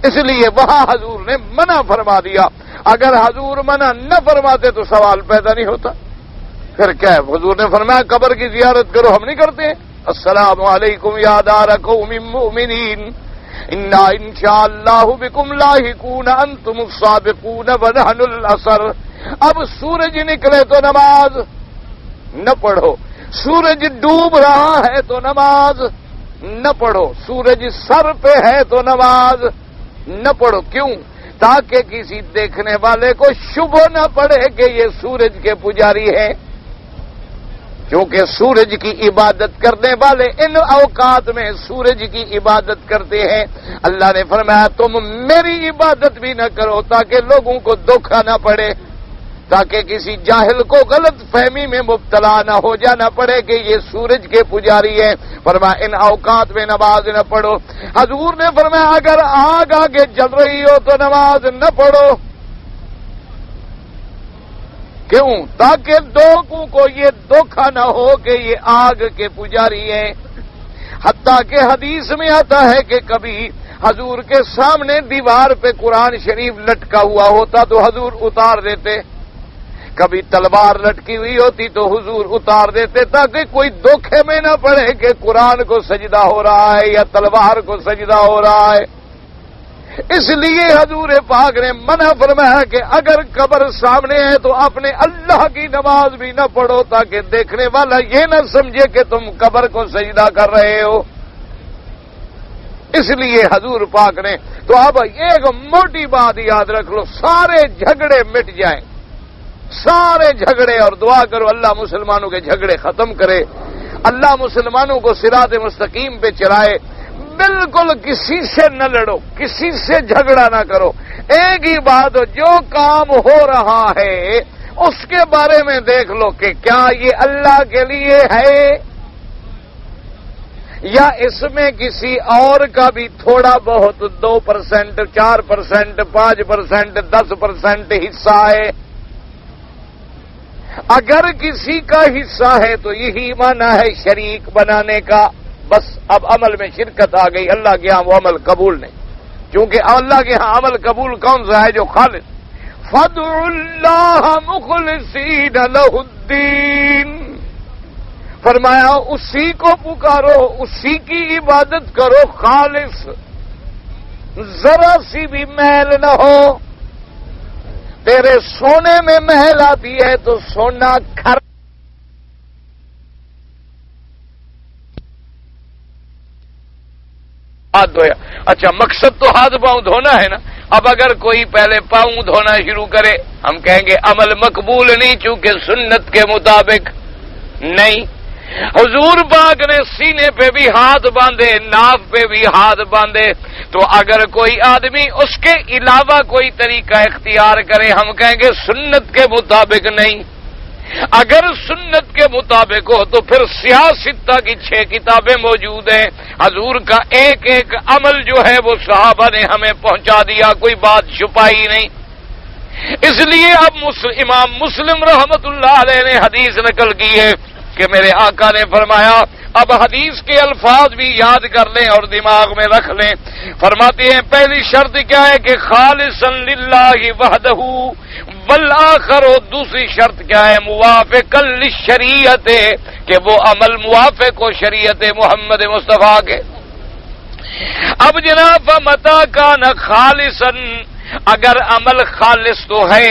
اس لیے وہاں حضور نے منع فرما دیا۔ اگر حضور منع نہ فرماتے تو سوال پیدا نہیں ہوتا۔ پھر کیا ہے؟ حضور نے فرمایا قبر کی زیارت کرو، ہم نہیں کرتے۔ السلام علیکم یا دار قوم مؤمنین انا انشاء اللہ بکم لاحقون انتم السابقون ونحن الاثر۔ اب سورج نکلے تو نماز نہ پڑھو، سورج ڈوب رہا ہے تو نماز نہ پڑھو، سورج سر پہ ہے تو نماز نہ پڑھو۔ کیوں؟ تاکہ کسی دیکھنے والے کو شبہ نہ پڑے کہ یہ سورج کے پجاری ہیں، کیونکہ سورج کی عبادت کرنے والے ان اوقات میں سورج کی عبادت کرتے ہیں۔ اللہ نے فرمایا تم میری عبادت بھی نہ کرو تاکہ لوگوں کو دھوکہ نہ پڑے، تاکہ کسی جاہل کو غلط فہمی میں مبتلا نہ ہو جانا پڑے کہ یہ سورج کے پجاری ہیں۔ فرمایا ان اوقات میں نماز نہ پڑھو۔ حضور نے فرمایا اگر آگ آگے جل رہی ہو تو نماز نہ پڑھو۔ کیوں؟ تاکہ لوگوں کو یہ دھوکہ نہ ہو کہ یہ آگ کے پجاری ہیں۔ حتیٰ کہ حدیث میں آتا ہے کہ کبھی حضور کے سامنے دیوار پہ قرآن شریف لٹکا ہوا ہوتا تو حضور اتار دیتے، کبھی تلوار لٹکی ہوئی ہوتی تو حضور اتار دیتے تاکہ کوئی دھوکے میں نہ پڑے کہ قرآن کو سجدہ ہو رہا ہے یا تلوار کو سجدہ ہو رہا ہے۔ اس لیے حضور پاک نے منع فرمایا کہ اگر قبر سامنے ہے تو اپنے اللہ کی نماز بھی نہ پڑھو تاکہ دیکھنے والا یہ نہ سمجھے کہ تم قبر کو سجدہ کر رہے ہو۔ اس لیے حضور پاک نے تو اب ایک موٹی بات یاد رکھ لو، سارے جھگڑے مٹ جائیں، سارے جھگڑے، اور دعا کرو اللہ مسلمانوں کے جھگڑے ختم کرے، اللہ مسلمانوں کو صراط مستقیم پہ چلائے۔ بالکل کسی سے نہ لڑو، کسی سے جھگڑا نہ کرو، ایک ہی بات ہو، جو کام ہو رہا ہے اس کے بارے میں دیکھ لو کہ کیا یہ اللہ کے لیے ہے یا اس میں کسی اور کا بھی تھوڑا بہت 2%، 4%، 5%، 10% حصہ ہے۔ اگر کسی کا حصہ ہے تو یہی معنی ہے شریک بنانے کا، بس اب عمل میں شرکت آ گئی، اللہ کے ہاں وہ عمل قبول نہیں، کیونکہ اللہ کے ہاں عمل قبول کون سا ہے؟ جو خالص۔ فادعوا اللہ مخلصین لہ الدین، فرمایا اسی کو پکارو، اسی کی عبادت کرو خالص، ذرا سی بھی میل نہ ہو۔ تیرے سونے میں محل آتی ہے تو سونا کھر ہاتھ دھویا، اچھا مقصد تو ہاتھ پاؤں دھونا ہے نا۔ اب اگر کوئی پہلے پاؤں دھونا شروع کرے، ہم کہیں گے عمل مقبول نہیں، چونکہ سنت کے مطابق نہیں۔ حضور پاک نے سینے پہ بھی ہاتھ باندھے، ناف پہ بھی ہاتھ باندھے، تو اگر کوئی آدمی اس کے علاوہ کوئی طریقہ اختیار کرے، ہم کہیں گے سنت کے مطابق نہیں۔ اگر سنت کے مطابق ہو تو پھر سیاستہ کی 6 کتابیں موجود ہیں، حضور کا ایک ایک عمل جو ہے وہ صحابہ نے ہمیں پہنچا دیا، کوئی بات چھپائی نہیں۔ اس لیے اب امام مسلم رحمت اللہ علیہ نے حدیث نقل کی ہے کہ میرے آقا نے فرمایا، اب حدیث کے الفاظ بھی یاد کر لیں اور دماغ میں رکھ لیں۔ فرماتے ہیں پہلی شرط کیا ہے کہ خالصا للہ وحدہ، والآخر، دوسری شرط کیا ہے؟ موافقا للشریعت، کہ وہ عمل موافق ہو شریعت محمد مصطفیٰ کے۔ اب جناب متا کان خالصا، اگر عمل خالص تو ہے،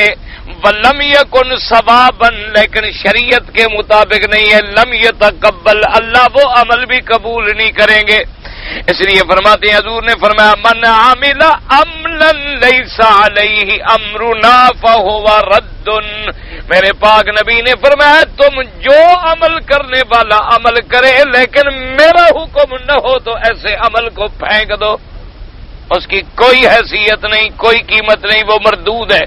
وَلَمْ يَكُنْ ثَوَابًا، لیکن شریعت کے مطابق نہیں ہے، لم يتقبل، اللہ وہ عمل بھی قبول نہیں کریں گے۔ اس لیے فرماتے ہیں حضور نے فرمایا من عمل عملا لیس علیہ امرنا فہو رد، میرے پاک نبی نے فرمایا تم جو عمل کرنے والا عمل کرے لیکن میرا حکم نہ ہو تو ایسے عمل کو پھینک دو، اس کی کوئی حیثیت نہیں، کوئی قیمت نہیں، وہ مردود ہے۔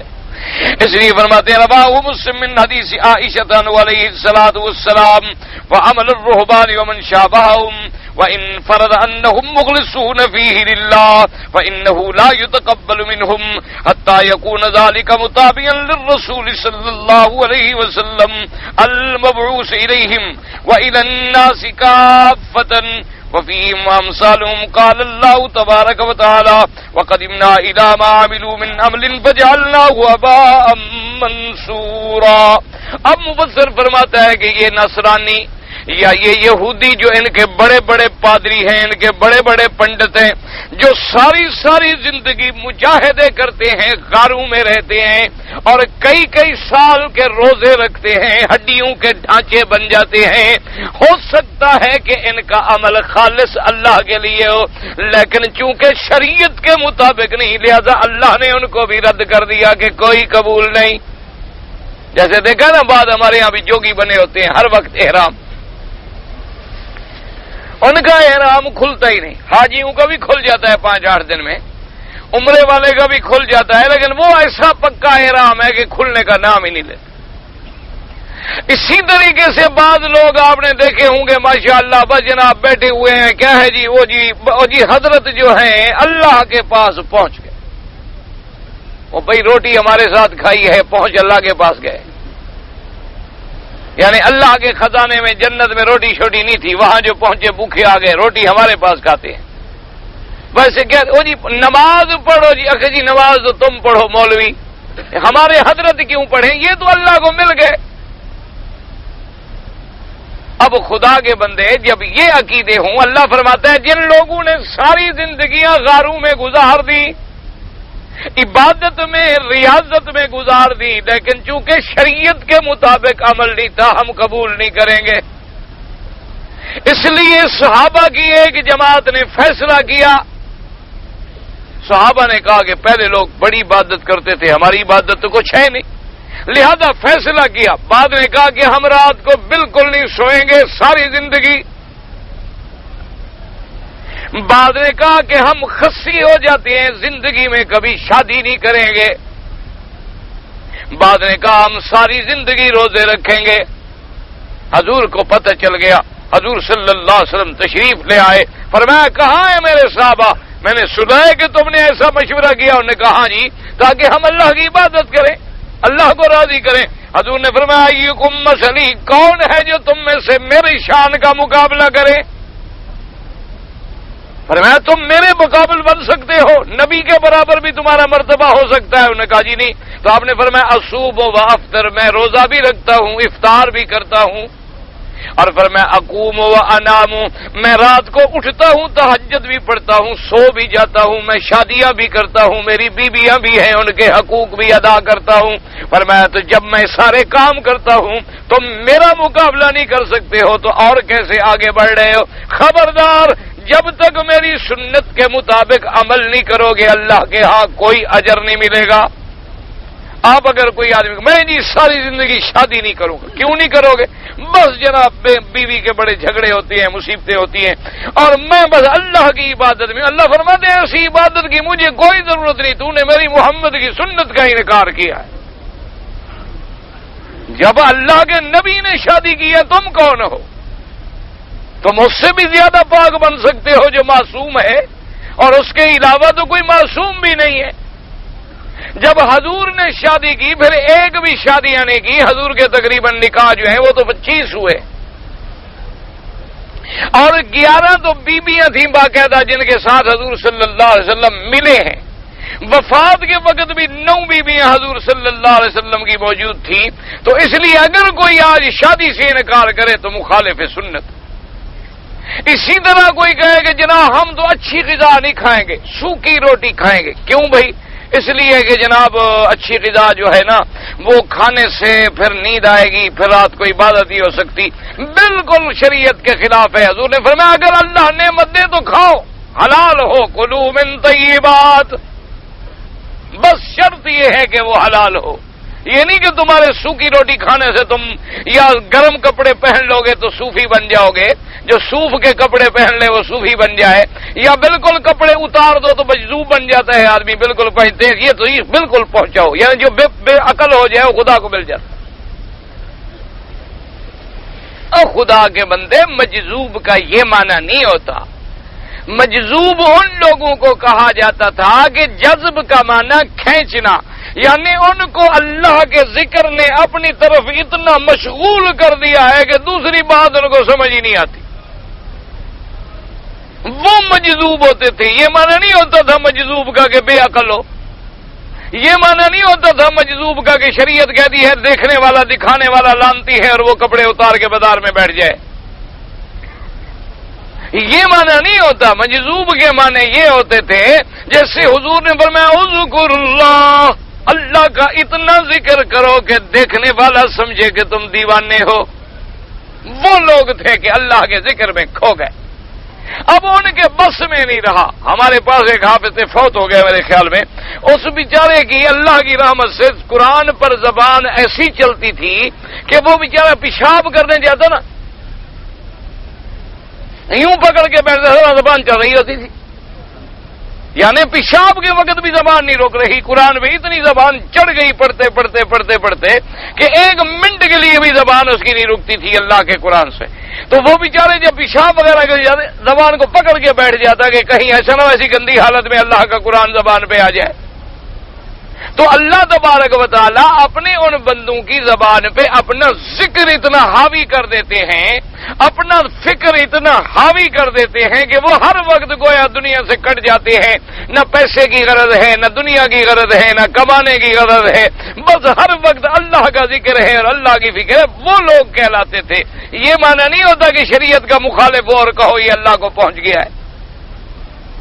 اس لیے فرماتے ہیں رواہ مسلم من حدیث عائشہ علیہ الصلوۃ والسلام وعمل الرهبان ومن شابههم وان فرض انهم مخلصون فيه لله فانه لا يتقبل منهم حتى يكون ذلك مطابقا للرسول صلى الله عليه وسلم المبعوث اليهم والى الناس كافة وفيهم امثالهم قال الله تبارك وتعالى وقدمنا الى ما عملوا من عمل فجعلناه هباء منثورا۔ اب مفسر فرماتا ہے کہ یہ نصرانی یا یہ یہودی جو ان کے بڑے بڑے پادری ہیں، ان کے بڑے بڑے پنڈت ہیں، جو ساری زندگی مجاہدے کرتے ہیں، غاروں میں رہتے ہیں اور کئی سال کے روزے رکھتے ہیں، ہڈیوں کے ڈھانچے بن جاتے ہیں، ہو سکتا ہے کہ ان کا عمل خالص اللہ کے لیے ہو لیکن چونکہ شریعت کے مطابق نہیں، لہذا اللہ نے ان کو بھی رد کر دیا کہ کوئی قبول نہیں۔ جیسے دیکھا نا بعد ہمارے یہاں بھی جوگی بنے ہوتے ہیں، ہر وقت احرام، ان کا احرام کھلتا ہی نہیں، حاجیوں کا بھی کھل جاتا ہے 5-8 دن میں، عمرے والے کا بھی کھل جاتا ہے، لیکن وہ ایسا پکا احرام ہے کہ کھلنے کا نام ہی نہیں لیتے۔ اسی طریقے سے بعض لوگ آپ نے دیکھے ہوں گے ماشاءاللہ بس جناب بیٹھے ہوئے ہیں، کیا ہے جی وہ جی حضرت جو ہیں اللہ کے پاس پہنچ گئے، وہ بھائی روٹی ہمارے ساتھ کھائی ہے، پہنچ اللہ کے پاس گئے، یعنی اللہ کے خزانے میں جنت میں روٹی شوٹی نہیں تھی، وہاں جو پہنچے بھوکے آ گئے، روٹی ہمارے پاس کھاتے ہیں۔ ویسے کیا وہ جی نماز پڑھو جی، اکھے جی نماز تو تم پڑھو مولوی، ہمارے حضرت کیوں پڑھیں، یہ تو اللہ کو مل گئے۔ اب خدا کے بندے جب یہ عقیدے ہوں، اللہ فرماتا ہے جن لوگوں نے ساری زندگیاں غاروں میں گزار دی، عبادت میں ریاضت میں گزار دی، لیکن چونکہ شریعت کے مطابق عمل نہیں تھا، ہم قبول نہیں کریں گے۔ اس لیے صحابہ کی ایک جماعت نے فیصلہ کیا، صحابہ نے کہا کہ پہلے لوگ بڑی عبادت کرتے تھے، ہماری عبادت تو کچھ ہے نہیں، لہذا فیصلہ کیا۔ بعد نے کہا کہ ہم رات کو بالکل نہیں سوئیں گے ساری زندگی۔ بعد نے کہا کہ ہم خصی ہو جاتے ہیں، زندگی میں کبھی شادی نہیں کریں گے۔ بعد نے کہا ہم ساری زندگی روزے رکھیں گے۔ حضور کو پتہ چل گیا، حضور صلی اللہ علیہ وسلم تشریف لے آئے، فرمایا کہاں ہے میرے صحابہ، میں نے سنا ہے کہ تم نے ایسا مشورہ کیا۔ انہوں نے کہا ہاں جی، تاکہ ہم اللہ کی عبادت کریں، اللہ کو راضی کریں۔ حضور نے فرمایا ایکم مثلی، کون ہے جو تم میں سے میری شان کا مقابلہ کرے؟ فرمایا تم میرے مقابل بن سکتے ہو، نبی کے برابر بھی تمہارا مرتبہ ہو سکتا ہے۔ انہوں نے کہا جی نہیں۔ تو آپ نے فرمایا اصوم و افطر، میں روزہ بھی رکھتا ہوں، افطار بھی کرتا ہوں، اور فرمایا اقوم و انام، میں رات کو اٹھتا ہوں، تہجد بھی پڑھتا ہوں، سو بھی جاتا ہوں، میں شادیاں بھی کرتا ہوں، میری بیویاں بھی ہیں، ان کے حقوق بھی ادا کرتا ہوں۔ فرمایا تو جب میں سارے کام کرتا ہوں تم میرا مقابلہ نہیں کر سکتے ہو تو اور کیسے آگے بڑھ رہے ہو؟ خبردار، جب تک میری سنت کے مطابق عمل نہیں کرو گے اللہ کے ہاں کوئی اجر نہیں ملے گا۔ آپ اگر کوئی آدمی میں جی ساری زندگی شادی نہیں کروں گا، کیوں نہیں کرو گے؟ بس جناب بیوی کے بڑے جھگڑے ہوتے ہیں، مصیبتیں ہوتی ہیں، اور میں بس اللہ کی عبادت میں، اللہ فرماتے ہیں ایسی عبادت کی مجھے کوئی ضرورت نہیں، تو نے میری محمد کی سنت کا انکار کیا ہے۔ جب اللہ کے نبی نے شادی کی ہے تم کون ہو؟ تم اس سے بھی زیادہ پاک بن سکتے ہو جو معصوم ہے، اور اس کے علاوہ تو کوئی معصوم بھی نہیں ہے۔ جب حضور نے شادی کی پھر ایک بھی شادیاں نہیں کی، حضور کے تقریباً نکاح جو ہیں وہ تو 25 ہوئے، اور 11 تو بیویاں تھیں باقاعدہ جن کے ساتھ حضور صلی اللہ علیہ وسلم ملے ہیں۔ وفات کے وقت بھی 9 بیویاں حضور صلی اللہ علیہ وسلم کی موجود تھیں۔ تو اس لیے اگر کوئی آج شادی سے انکار کرے تو مخالف سنت۔ اسی طرح کوئی کہے کہ جناب ہم تو اچھی غذا نہیں کھائیں گے، سوکھی روٹی کھائیں گے، کیوں بھائی؟ اس لیے کہ جناب اچھی غذا جو ہے نا وہ کھانے سے پھر نیند آئے گی، پھر رات کو عبادت نہیں ہو سکتی، بالکل شریعت کے خلاف ہے۔ حضور نے فرمایا اگر اللہ نعمت دے تو کھاؤ، حلال ہو، کلوا من طیبات، بس شرط یہ ہے کہ وہ حلال ہو۔ یہ نہیں کہ تمہارے سوکھی روٹی کھانے سے تم یا گرم کپڑے پہن لو گے تو صوفی بن جاؤ گے، جو صوف کے کپڑے پہن لے وہ صوفی بن جائے، یا بالکل کپڑے اتار دو تو مجذوب بن جاتا ہے آدمی، بالکل پہنتے ہیں یہ تو بالکل پہنچاؤ، یعنی جو بے عقل ہو جائے وہ خدا کو مل جاتا۔ اور خدا کے بندے مجذوب کا یہ معنی نہیں ہوتا، مجذوب ان لوگوں کو کہا جاتا تھا کہ جذب کا معنی کھینچنا، یعنی ان کو اللہ کے ذکر نے اپنی طرف اتنا مشغول کر دیا ہے کہ دوسری بات ان کو سمجھ ہی نہیں آتی، وہ مجذوب ہوتے تھے۔ یہ معنی نہیں ہوتا تھا مجذوب کا کہ بے عقل ہو، یہ معنی نہیں ہوتا تھا مجذوب کا کہ شریعت کہتی ہے دیکھنے والا دکھانے والا لانتی ہے اور وہ کپڑے اتار کے بازار میں بیٹھ جائے، یہ معنی نہیں ہوتا۔ مجذوب کے معنی یہ ہوتے تھے جیسے حضور نے فرمایا اذکر اللہ، اللہ کا اتنا ذکر کرو کہ دیکھنے والا سمجھے کہ تم دیوانے ہو۔ وہ لوگ تھے کہ اللہ کے ذکر میں کھو گئے، اب ان کے بس میں نہیں رہا۔ ہمارے پاس ایک حافظ فوت ہو گیا میرے خیال میں، اس بیچارے کی اللہ کی رحمت سے قرآن پر زبان ایسی چلتی تھی کہ وہ بیچارہ پیشاب کرنے جاتا نا یوں پکڑ کے بیٹھتا تھا، زبان چل رہی ہوتی تھی، یعنی پیشاب کے وقت بھی زبان نہیں روک رہی۔ قرآن میں اتنی زبان چڑھ گئی پڑھتے پڑھتے پڑھتے پڑھتے کہ 1 منٹ کے لیے بھی زبان اس کی نہیں رکتی تھی اللہ کے قرآن سے۔ تو وہ بیچارے جب پیشاب وغیرہ کر جاتے زبان کو پکڑ کے بیٹھ جاتا کہ کہیں ایسا نہ ایسی گندی حالت میں اللہ کا قرآن زبان پہ آ جائے۔ تو اللہ تبارک و تعالیٰ اپنے ان بندوں کی زبان پہ اپنا ذکر اتنا حاوی کر دیتے ہیں، اپنا فکر اتنا حاوی کر دیتے ہیں کہ وہ ہر وقت گویا دنیا سے کٹ جاتے ہیں، نہ پیسے کی غرض ہے، نہ دنیا کی غرض ہے، نہ کمانے کی غرض ہے، بس ہر وقت اللہ کا ذکر ہے اور اللہ کی فکر ہے، وہ لوگ کہلاتے تھے۔ یہ معنی نہیں ہوتا کہ شریعت کا مخالف اور کہو یہ اللہ کو پہنچ گیا ہے۔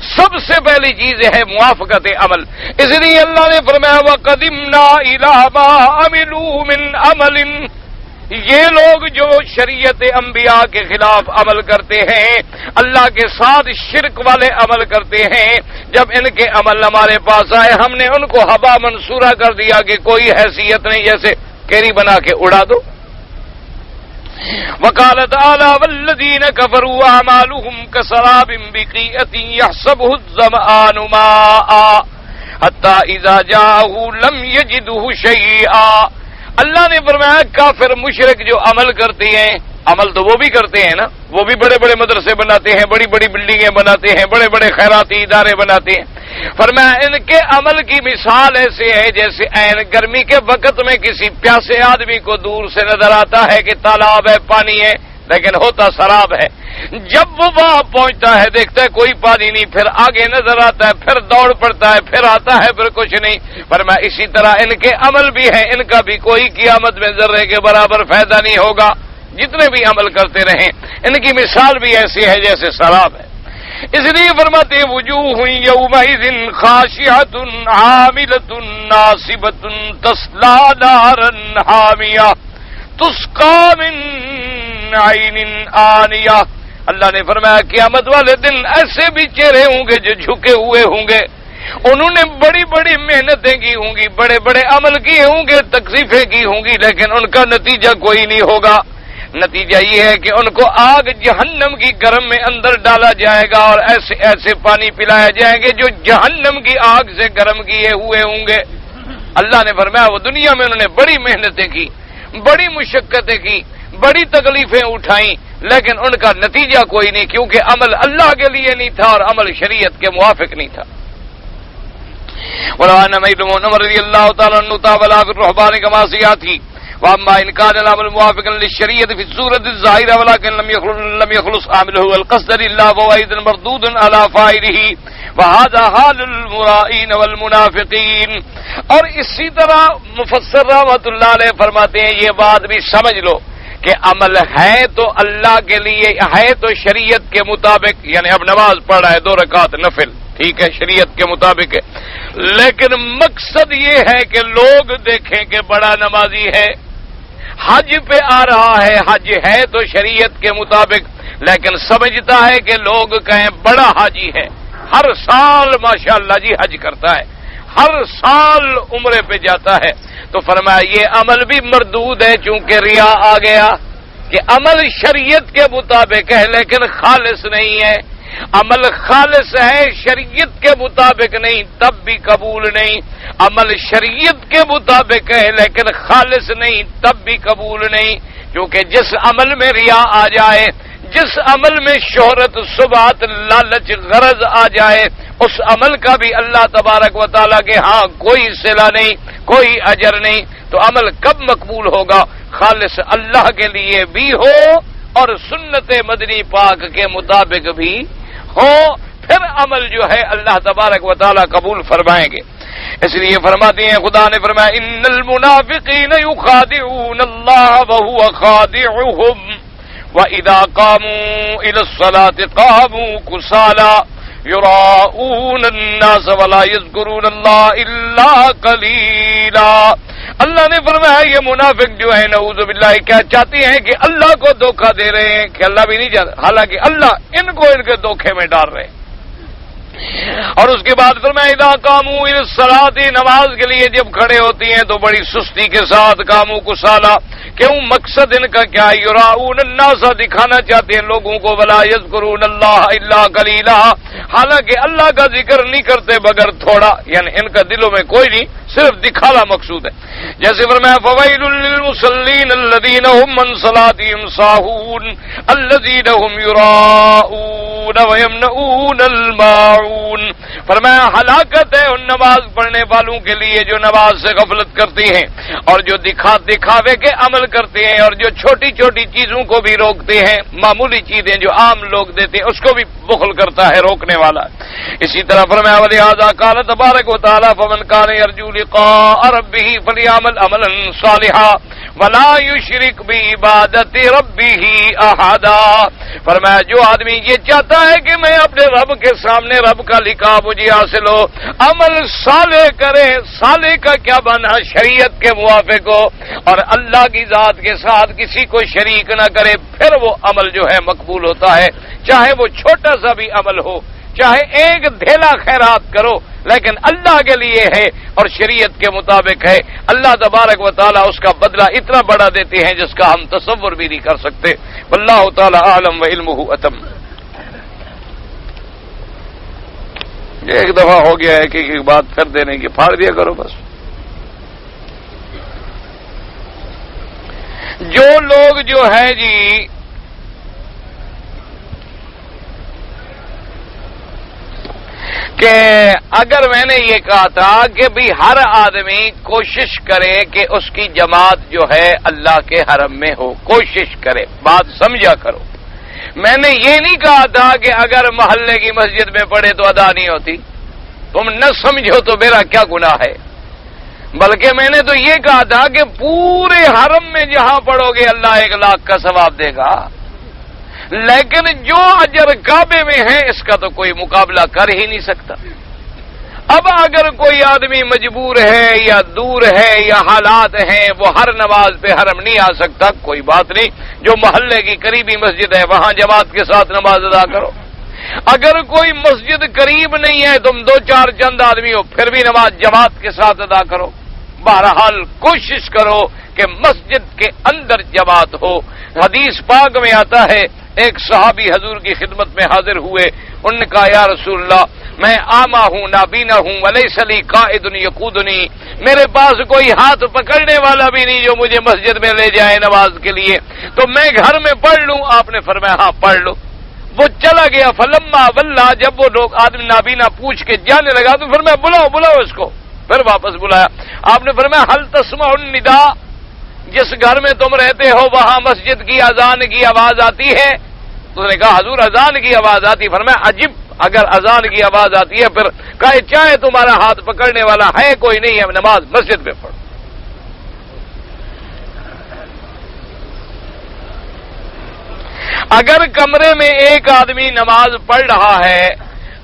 سب سے پہلی چیز ہے موافقت عمل، اس لیے اللہ نے فرمایا وَقَدِمْنَا إِلَىٰ مَا عَمِلُوا مِنْ عَمَلٍ، یہ لوگ جو شریعت انبیاء کے خلاف عمل کرتے ہیں، اللہ کے ساتھ شرک والے عمل کرتے ہیں، جب ان کے عمل ہمارے پاس آئے ہم نے ان کو ہوا منصورہ کر دیا کہ کوئی حیثیت نہیں، جیسے کیری بنا کے اڑا دو۔ وقال تعالی والذین کفروا اعمالهم كسراب بقيعة يحسبه الظمآن ماء حتى اذا جاءه لم يجده شيئا۔ اللہ نے فرمایا کافر مشرک جو عمل کرتے ہیں، عمل تو وہ بھی کرتے ہیں نا، وہ بھی بڑے بڑے مدرسے بناتے ہیں، بڑی بڑی بلڈنگیں بناتے ہیں، بڑے بڑے خیراتی ادارے بناتے ہیں، فرمایا ان کے عمل کی مثال ایسے ہے جیسے عین گرمی کے وقت میں کسی پیاسے آدمی کو دور سے نظر آتا ہے کہ تالاب ہے، پانی ہے، لیکن ہوتا سراب ہے۔ جب وہ وہاں پہنچتا ہے دیکھتا ہے کوئی پانی نہیں، پھر آگے نظر آتا ہے، پھر دوڑ پڑتا ہے، پھر آتا ہے، پھر کچھ نہیں۔ فرمایا اسی طرح ان کے عمل بھی ہے، ان کا بھی کوئی قیامت میں ذرے کے برابر فائدہ نہیں ہوگا، جتنے بھی عمل کرتے رہیں ان کی مثال بھی ایسی ہے جیسے سراب ہے۔ اس لیے فرماتے وجوہ یومئذ خاشعۃ عاملۃ ناصبۃ تصلی نارا حامیہ تسقی من عین آنیہ۔ اللہ نے فرمایا قیامت والے دن ایسے بھی چہرے ہوں گے جو جھکے ہوئے ہوں گے، انہوں نے بڑی بڑی محنتیں کی ہوں گی، بڑے بڑے عمل کیے ہوں گے، تکلیفیں کی ہوں گی، لیکن ان کا نتیجہ کوئی نہیں ہوگا۔ نتیجہ یہ ہے کہ ان کو آگ جہنم کی گرم میں اندر ڈالا جائے گا اور ایسے ایسے پانی پلایا جائیں گے جو جہنم کی آگ سے گرم کیے ہوئے ہوں گے۔ اللہ نے فرمایا وہ دنیا میں انہوں نے بڑی محنتیں کی، بڑی مشقتیں کی، بڑی تکلیفیں اٹھائیں، لیکن ان کا نتیجہ کوئی نہیں، کیونکہ عمل اللہ کے لیے نہیں تھا اور عمل شریعت کے موافق نہیں تھا۔ وَلَوْ أَنَّ عُمَرَ رضی اللہ تعالیٰ عنہ تَابَلَا فِي الرُّهْبَانِ كَمَا سِيَأْتِي وَأَمَّا إِنْ كَانَ الْعَمَلُ مُوَافِقًا لِلشَّرِيعَةِ فِي الصُّورَةِ الظَّاهِرَةِ وَلَكِنْ لَمْ يَخْلُصْ عَامِلُهُ الْقَصْدَ لِلَّهِ فَهُوَ أيضًا مردود على فاعله وهذا حال المرائين والمنافقين۔ اور اسی طرح مفسر رحمۃ اللہ علیہ فرماتے ہیں یہ بات بھی سمجھ لو کہ عمل ہے تو اللہ کے لیے ہے، تو شریعت کے مطابق، یعنی اب نماز پڑھ رہا ہے 2 رکعت نفل، ٹھیک ہے شریعت کے مطابق ہے، لیکن مقصد یہ ہے کہ لوگ دیکھیں کہ بڑا نمازی ہے، حج پہ آ رہا ہے، حج ہے تو شریعت کے مطابق، لیکن سمجھتا ہے کہ لوگ کہیں بڑا حاجی ہے، ہر سال ماشاءاللہ جی حج کرتا ہے، ہر سال عمرے پہ جاتا ہے، تو فرمایا یہ عمل بھی مردود ہے، چونکہ ریا آ گیا کہ عمل شریعت کے مطابق ہے لیکن خالص نہیں ہے۔ عمل خالص ہے شریعت کے مطابق نہیں تب بھی قبول نہیں، عمل شریعت کے مطابق ہے لیکن خالص نہیں تب بھی قبول نہیں، کیونکہ جس عمل میں ریا آ جائے، جس عمل میں شہرت، سبات، لالچ، غرض آ جائے، اس عمل کا بھی اللہ تبارک و تعالیٰ کے ہاں کوئی صلہ نہیں، کوئی اجر نہیں، تو عمل کب مقبول ہوگا؟ خالص اللہ کے لیے بھی ہو اور سنت مدنی پاک کے مطابق بھی ہو، پھر عمل جو ہے اللہ تبارک و تعالیٰ قبول فرمائیں گے۔ اس لیے فرماتے ہیں خدا نے فرمایا ان المنافقین یخادعون اللہ وهو خادعهم وَإِذَا قَامُوا إِلَى الصَّلَاةِ قَامُوا كُسَالَىٰ يُرَاءُونَ النَّاسَ وَلَا يَذْكُرُونَ اللَّهَ إِلَّا قَلِيلًا۔ اللہ نے فرمایا یہ منافق جو ہے نعوذ باللہ کیا چاہتے ہیں کہ اللہ کو دھوکہ دے رہے ہیں کہ اللہ بھی نہیں چاہتا، حالانکہ اللہ ان کو ان کے دھوکے میں ڈال رہے ہیں۔ اور اس کے بعد فرمایا اذا قاموا الى الصلاۃ، نماز کے لیے جب کھڑے ہوتی ہیں تو بڑی سستی کے ساتھ، قاموا کسالى، کیوں؟ مقصد ان کا کیا؟ یراؤون الناس، دکھانا چاہتے ہیں لوگوں کو، ولا یذکرون اللہ الا قلیلا، حالانکہ اللہ کا ذکر نہیں کرتے مگر تھوڑا، یعنی ان کا دلوں میں کوئی نہیں، صرف دکھانا مقصود ہے۔ جیسے فرمایا فویل للمصلین المنافقین الذین هم عن صلاتهم ساہون الذین هم یراؤون ویمنعون الماعون. فرمایا ہلاکت ہے ان نماز پڑھنے والوں کے لیے جو نماز سے غفلت کرتی ہیں اور جو دکھاوے کے عمل کرتے ہیں اور جو چھوٹی چھوٹی چیزوں کو بھی روکتے ہیں، معمولی چیزیں جو عام لوگ دیتے ہیں اس کو بھی بخل کرتا ہے روکنے والا. اسی طرح فرمایا ولہذا قال تبارک و تعالی فمن کان یرجو لقاء ربہ فلیعمل عملا صالحا ولا یشرک بعبادت ربہ احدا. فرمایا جو آدمی یہ چاہتا ہے کہ میں اپنے رب کے سامنے رب کا لقاء مجھے حاصل ہو، عمل صالح کرے. صالح کا کیا معنی؟ شریعت کے موافق ہو اور اللہ کی ذات کے ساتھ کسی کو شریک نہ کرے، پھر وہ عمل جو ہے مقبول ہوتا ہے، چاہے وہ چھوٹا سا بھی عمل ہو، چاہے ایک دھیلا خیرات کرو لیکن اللہ کے لیے ہے اور شریعت کے مطابق ہے. اللہ تبارک و تعالی اس کا بدلہ اتنا بڑا دیتے ہیں جس کا ہم تصور بھی نہیں کر سکتے. واللہ تعالی اعلم وعلمہ اتم. یہ ایک دفعہ ہو گیا ہے کہ ایک بات پھر دینے کی پھاڑ دیا کرو بس. جو لوگ جو ہے جی کہ اگر میں نے یہ کہا تھا کہ بھی ہر آدمی کوشش کرے کہ اس کی جماعت جو ہے اللہ کے حرم میں ہو، کوشش کرے، بات سمجھا کرو. میں نے یہ نہیں کہا تھا کہ اگر محلے کی مسجد میں پڑھے تو ادا نہیں ہوتی. تم نہ سمجھو تو میرا کیا گناہ ہے، بلکہ میں نے تو یہ کہا تھا کہ پورے حرم میں جہاں پڑھو گے اللہ 1,00,000 کا ثواب دے گا. لیکن جو اجر کعبے میں ہے اس کا تو کوئی مقابلہ کر ہی نہیں سکتا. اب اگر کوئی آدمی مجبور ہے یا دور ہے یا حالات ہیں وہ ہر نماز پہ حرم نہیں آ سکتا، کوئی بات نہیں، جو محلے کی قریبی مسجد ہے وہاں جماعت کے ساتھ نماز ادا کرو. اگر کوئی مسجد قریب نہیں ہے، تم 2-4 چند آدمی ہو، پھر بھی نماز جماعت کے ساتھ ادا کرو. بہرحال کوشش کرو کہ مسجد کے اندر جماعت ہو. حدیث پاک میں آتا ہے ایک صحابی حضور کی خدمت میں حاضر ہوئے، انہوں نے کہا یا رسول اللہ میں آما ہوں نابینا ہوں ولیس لی قائد یقودنی، میرے پاس کوئی ہاتھ پکڑنے والا بھی نہیں جو مجھے مسجد میں لے جائے نماز کے لیے، تو میں گھر میں پڑھ لوں؟ آپ نے فرمایا ہاں پڑھ لو. وہ چلا گیا. فلما ولّا، جب وہ لوگ آدمی نابینا پوچھ کے جانے لگا تو فرمایا بلاؤ اس کو. پھر واپس بلایا. آپ نے فرمایا هل تسمع النداء، جس گھر میں تم رہتے ہو وہاں مسجد کی اذان کی آواز آتی ہے؟ تو نے کہا حضور اذان کی آواز آتی. فرمایا عجب، اگر اذان کی آواز آتی ہے پھر کہے چاہے تمہارا ہاتھ پکڑنے والا ہے کوئی نہیں ہے، نماز مسجد میں پڑھو. اگر کمرے میں ایک آدمی نماز پڑھ رہا ہے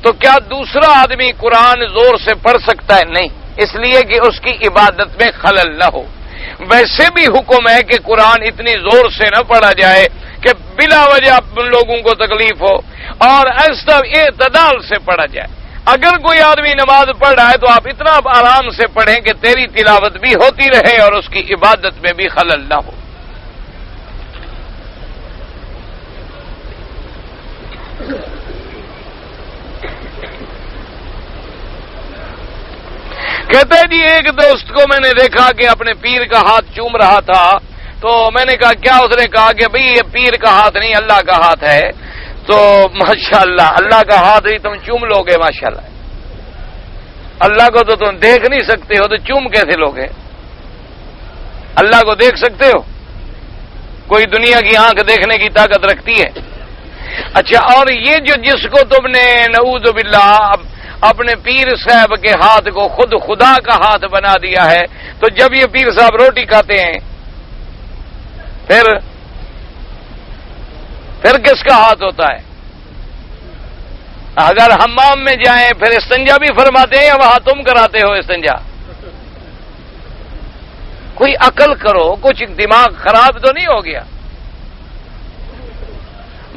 تو کیا دوسرا آدمی قرآن زور سے پڑھ سکتا ہے؟ نہیں، اس لیے کہ اس کی عبادت میں خلل نہ ہو. ویسے بھی حکم ہے کہ قرآن اتنی زور سے نہ پڑھا جائے کہ بلا وجہ لوگوں کو تکلیف ہو، اور ایسا اعتدال سے پڑھا جائے. اگر کوئی آدمی نماز پڑھ رہا ہے تو آپ اتنا آرام سے پڑھیں کہ تیری تلاوت بھی ہوتی رہے اور اس کی عبادت میں بھی خلل نہ ہو. کہتے ہیں جی ایک دوست کو میں نے دیکھا کہ اپنے پیر کا ہاتھ چوم رہا تھا، تو میں نے کہا کیا؟ اس نے کہا کہ بھئی یہ پیر کا ہاتھ نہیں اللہ کا ہاتھ ہے. تو ماشاءاللہ اللہ کا ہاتھ ہی تم چوم لو گے؟ ماشاءاللہ اللہ کو تو تم دیکھ نہیں سکتے ہو تو چوم کیسے لوگے؟ اللہ کو دیکھ سکتے ہو؟ کوئی دنیا کی آنکھ دیکھنے کی طاقت رکھتی ہے؟ اچھا، اور یہ جو جس کو تم نے نعوذ باللہ اپنے پیر صاحب کے ہاتھ کو خود خدا کا ہاتھ بنا دیا ہے، تو جب یہ پیر صاحب روٹی کھاتے ہیں پھر کس کا ہاتھ ہوتا ہے؟ اگر حمام میں جائیں پھر استنجا بھی فرماتے ہیں یا وہاں تم کراتے ہو استنجا؟ کوئی عقل کرو، کچھ دماغ خراب تو نہیں ہو گیا؟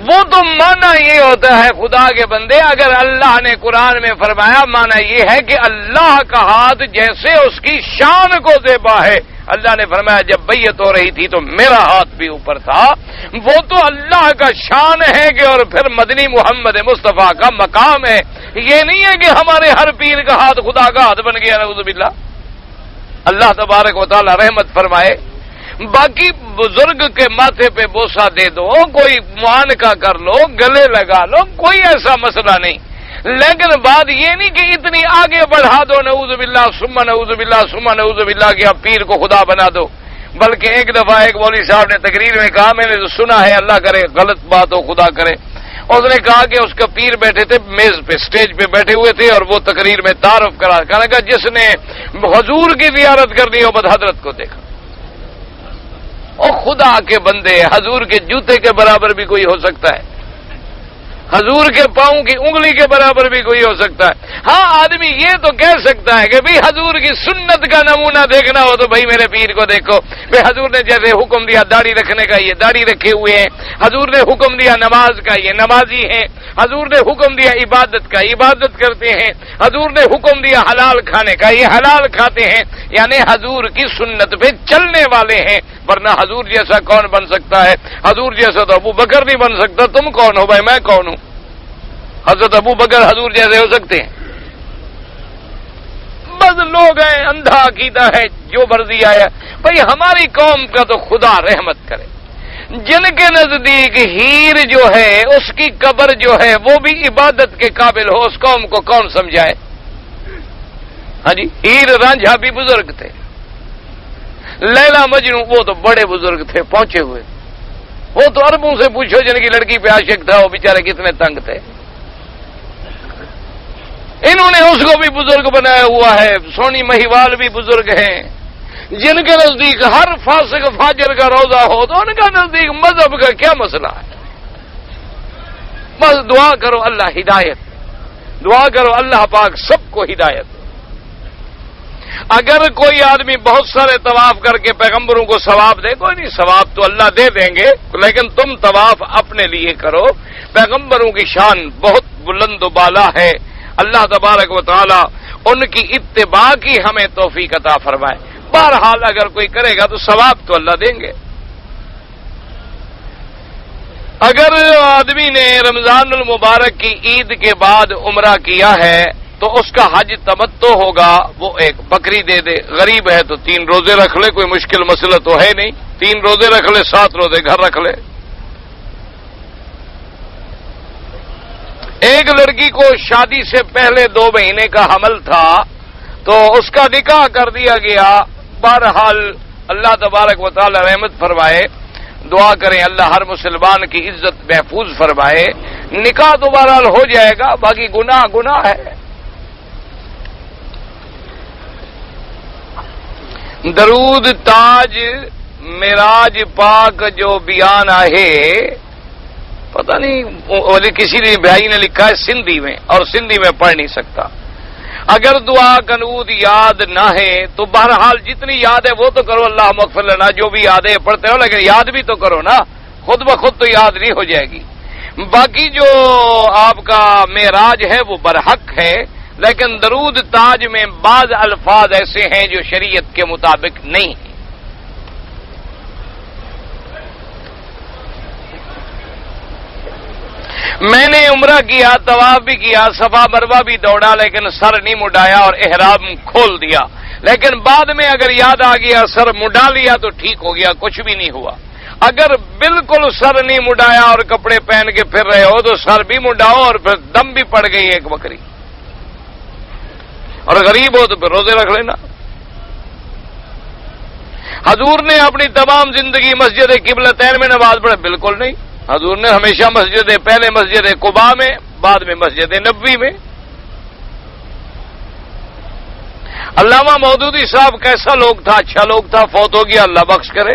وہ تو مانا یہ ہوتا ہے خدا کے بندے، اگر اللہ نے قرآن میں فرمایا مانا یہ ہے کہ اللہ کا ہاتھ جیسے اس کی شان کو زیبا ہے. اللہ نے فرمایا جب بیعت ہو رہی تھی تو میرا ہاتھ بھی اوپر تھا. وہ تو اللہ کا شان ہے کہ اور پھر مدنی محمد مصطفیٰ کا مقام ہے. یہ نہیں ہے کہ ہمارے ہر پیر کا ہاتھ خدا کا ہاتھ بن گیا، نعوذ باللہ. اللہ تبارک و تعالی رحمت فرمائے. باقی بزرگ کے ماتھے پہ بوسہ دے دو، کوئی معانقہ کر لو، گلے لگا لو، کوئی ایسا مسئلہ نہیں، لیکن بات یہ نہیں کہ اتنی آگے بڑھا دو، نعوذ باللہ ثم نعوذ باللہ ثم نعوذ باللہ کہ اب پیر کو خدا بنا دو۔ بلکہ ایک دفعہ ایک مولوی صاحب نے تقریر میں کہا، میں نے تو سنا ہے، اللہ کرے غلط بات ہو، خدا کرے، اس نے کہا کہ اس کا پیر بیٹھے تھے میز پہ، سٹیج پہ بیٹھے ہوئے تھے، اور وہ تقریر میں تعارف کرا، کہنے کا جس نے حضور کی زیارت کرنی ہو بس حضرت کو دیکھا۔ اور خدا کے بندے، حضور کے جوتے کے برابر بھی کوئی ہو سکتا ہے، حضور کے پاؤں کی انگلی کے برابر بھی کوئی ہو سکتا ہے۔ ہاں آدمی یہ تو کہہ سکتا ہے کہ بھئی حضور کی سنت کا نمونہ دیکھنا ہو تو بھئی میرے پیر کو دیکھو، بھئی حضور نے جیسے حکم دیا داڑھی رکھنے کا یہ داڑھی رکھے ہوئے ہیں، حضور نے حکم دیا نماز کا یہ نمازی ہیں، حضور نے حکم دیا عبادت کا عبادت کرتے ہیں، حضور نے حکم دیا حلال کھانے کا یہ حلال کھاتے ہیں، یعنی حضور کی سنت پہ چلنے والے ہیں۔ ورنہ حضور جیسا کون بن سکتا ہے؟ حضور جیسا تو ابو بکر نہیں بن سکتا، تم کون ہو بھائی، میں کون ہوں؟ حضرت ابو بکر حضور جیسے ہو سکتے ہیں؟ بس لوگ ہیں، اندھا عقیدہ ہے، جو مرضی آیا۔ بھائی ہماری قوم کا تو خدا رحمت کرے، جن کے نزدیک ہیر جو ہے اس کی قبر جو ہے وہ بھی عبادت کے قابل ہو، اس قوم کو کون سمجھائے؟ ہاں جی، ہیر رانجھا بھی بزرگ تھے، لیلا مجنو وہ تو بڑے بزرگ تھے پہنچے ہوئے، وہ تو عربوں سے پوچھو جن کی لڑکی پہ عاشق تھا وہ بیچارے کتنے تنگ تھے، انہوں نے اس کو بھی بزرگ بنایا ہوا ہے۔ سونی مہیوال بھی بزرگ ہیں، جن کے نزدیک ہر فاسق فاجر کا روزہ ہو تو ان کا نزدیک مذہب کا کیا مسئلہ ہے؟ بس دعا کرو اللہ ہدایت، دعا کرو اللہ پاک سب کو ہدایت۔ اگر کوئی آدمی بہت سارے طواف کر کے پیغمبروں کو ثواب دے، کوئی نہیں، ثواب تو اللہ دے دیں گے، لیکن تم طواف اپنے لیے کرو۔ پیغمبروں کی شان بہت بلند و بالا ہے، اللہ تبارک و تعالی ان کی اتباع کی ہمیں توفیق عطا فرمائے۔ بہرحال اگر کوئی کرے گا تو ثواب تو اللہ دیں گے۔ اگر آدمی نے رمضان المبارک کی عید کے بعد عمرہ کیا ہے تو اس کا حج تمتع ہوگا، وہ ایک بکری دے دے، غریب ہے تو 3 روزے رکھ لے، کوئی مشکل مسئلہ تو ہے نہیں، 3 روزے رکھ لے، 7 روزے گھر رکھ لے۔ ایک لڑکی کو شادی سے پہلے 2 مہینے کا حمل تھا تو اس کا نکاح کر دیا گیا۔ بہرحال اللہ تبارک و تعالی رحمت فرمائے، دعا کریں اللہ ہر مسلمان کی عزت محفوظ فرمائے، نکاح تو بہرحال ہو جائے گا، باقی گناہ گناہ ہے۔ درود تاج معراج پاک جو بیان ہے، پتہ نہیں کسی نے بھائی نے لکھا ہے سندھی میں، اور سندھی میں پڑھ نہیں سکتا۔ اگر دعا کنود یاد نہ ہے تو بہرحال جتنی یاد ہے وہ تو کرو، اللہ مغفر لنا، جو بھی یاد ہے پڑھتے ہو، لیکن یاد بھی تو کرو نا، خود بخود تو یاد نہیں ہو جائے گی۔ باقی جو آپ کا معراج ہے وہ برحق ہے، لیکن درود تاج میں بعض الفاظ ایسے ہیں جو شریعت کے مطابق نہیں ہیں۔ میں نے عمرہ کیا، طواف بھی کیا، صفا مروہ بھی دوڑا، لیکن سر نہیں مڈایا اور احرام کھول دیا، لیکن بعد میں اگر یاد آ گیا سر مڈا لیا تو ٹھیک ہو گیا، کچھ بھی نہیں ہوا۔ اگر بالکل سر نہیں مڈایا اور کپڑے پہن کے پھر رہے ہو تو سر بھی مڈاؤ اور پھر دم بھی پڑ گئی ایک بکری، اور غریب ہو تو پھر روزے رکھ لینا۔ حضور نے اپنی تمام زندگی مسجد قبلتین میں نماز پڑھے؟ بالکل نہیں، حضور نے ہمیشہ پہلے مسجد قباء میں، بعد میں مسجد نبوی میں۔ علامہ مودودی صاحب کیسا لوگ تھا؟ اچھا لوگ تھا، فوت ہو گیا، اللہ بخش کرے۔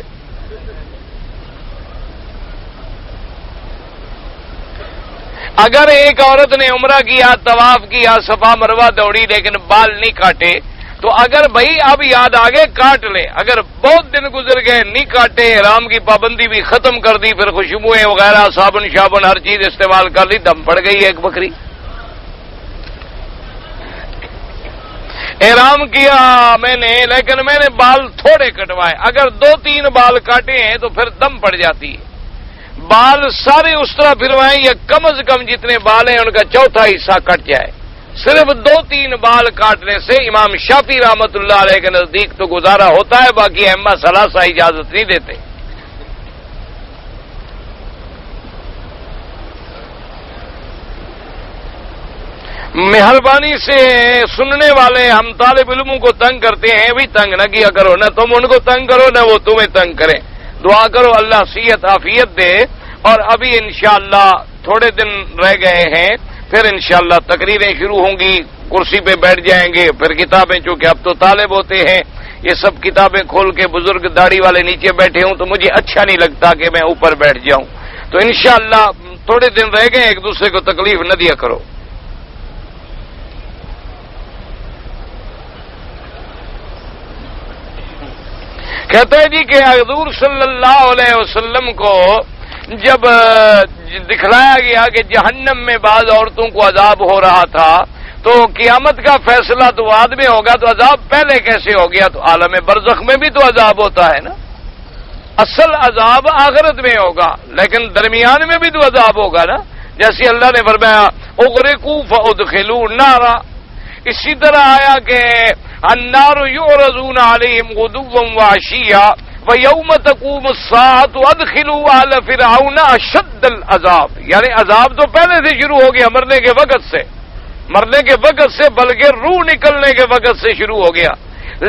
اگر ایک عورت نے عمرہ کیا، طواف کیا، صفا مروہ دوڑی، لیکن بال نہیں کاٹے تو اگر بھائی اب یاد آگے کاٹ لے، اگر بہت دن گزر گئے نہیں کاٹے، احرام کی پابندی بھی ختم کر دی، پھر خوشبوئیں وغیرہ صابن شابن ہر چیز استعمال کر لی، دم پڑ گئی ایک بکری۔ احرام کیا میں نے، لیکن میں نے بال تھوڑے کٹوائے، اگر 2-3 بال کاٹے ہیں تو پھر دم پڑ جاتی ہے۔ بال سارے اس طرح پھروائیں یا کم از کم جتنے بال ہیں ان کا 1/4 حصہ کٹ جائے، صرف 2-3 بال کاٹنے سے امام شافعی رحمت اللہ علیہ کے نزدیک تو گزارا ہوتا ہے، باقی ائمہ ثلاثہ اجازت نہیں دیتے۔ مہربانی سے سننے والے ہم طالب علموں کو تنگ کرتے ہیں، بھی تنگ نہ کیا کرو، نہ تم ان کو تنگ کرو نہ وہ تمہیں تنگ کریں۔ دعا کرو اللہ صحت عافیت دے، اور ابھی انشاءاللہ تھوڑے دن رہ گئے ہیں، پھر انشاءاللہ تقریریں شروع ہوں گی، کرسی پہ بیٹھ جائیں گے، پھر کتابیں، چونکہ اب تو طالب ہوتے ہیں، یہ سب کتابیں کھول کے بزرگ داڑھی والے نیچے بیٹھے ہوں تو مجھے اچھا نہیں لگتا کہ میں اوپر بیٹھ جاؤں، تو انشاءاللہ تھوڑے دن رہ گئے، ایک دوسرے کو تکلیف نہ دیا کرو۔ کہتے ہیں جی کہ حضور صلی اللہ علیہ وسلم کو جب دکھلایا گیا کہ جہنم میں بعض عورتوں کو عذاب ہو رہا تھا تو قیامت کا فیصلہ تو بعد میں ہوگا، تو عذاب پہلے کیسے ہو گیا؟ تو عالم برزخ میں بھی تو عذاب ہوتا ہے نا، اصل عذاب آخرت میں ہوگا، لیکن درمیان میں بھی تو عذاب ہوگا نا، جیسے اللہ نے فرمایا اغرقوا فادخلوا نارا۔ اسی طرح آیا کہ النار یعرضون علیہم غدوا وعشیا ویوم تقوم الساعۃ ادخلوا آل فرعون اشد العذاب، یعنی عذاب تو پہلے سے شروع ہو گیا، مرنے کے وقت سے بلکہ روح نکلنے کے وقت سے شروع ہو گیا،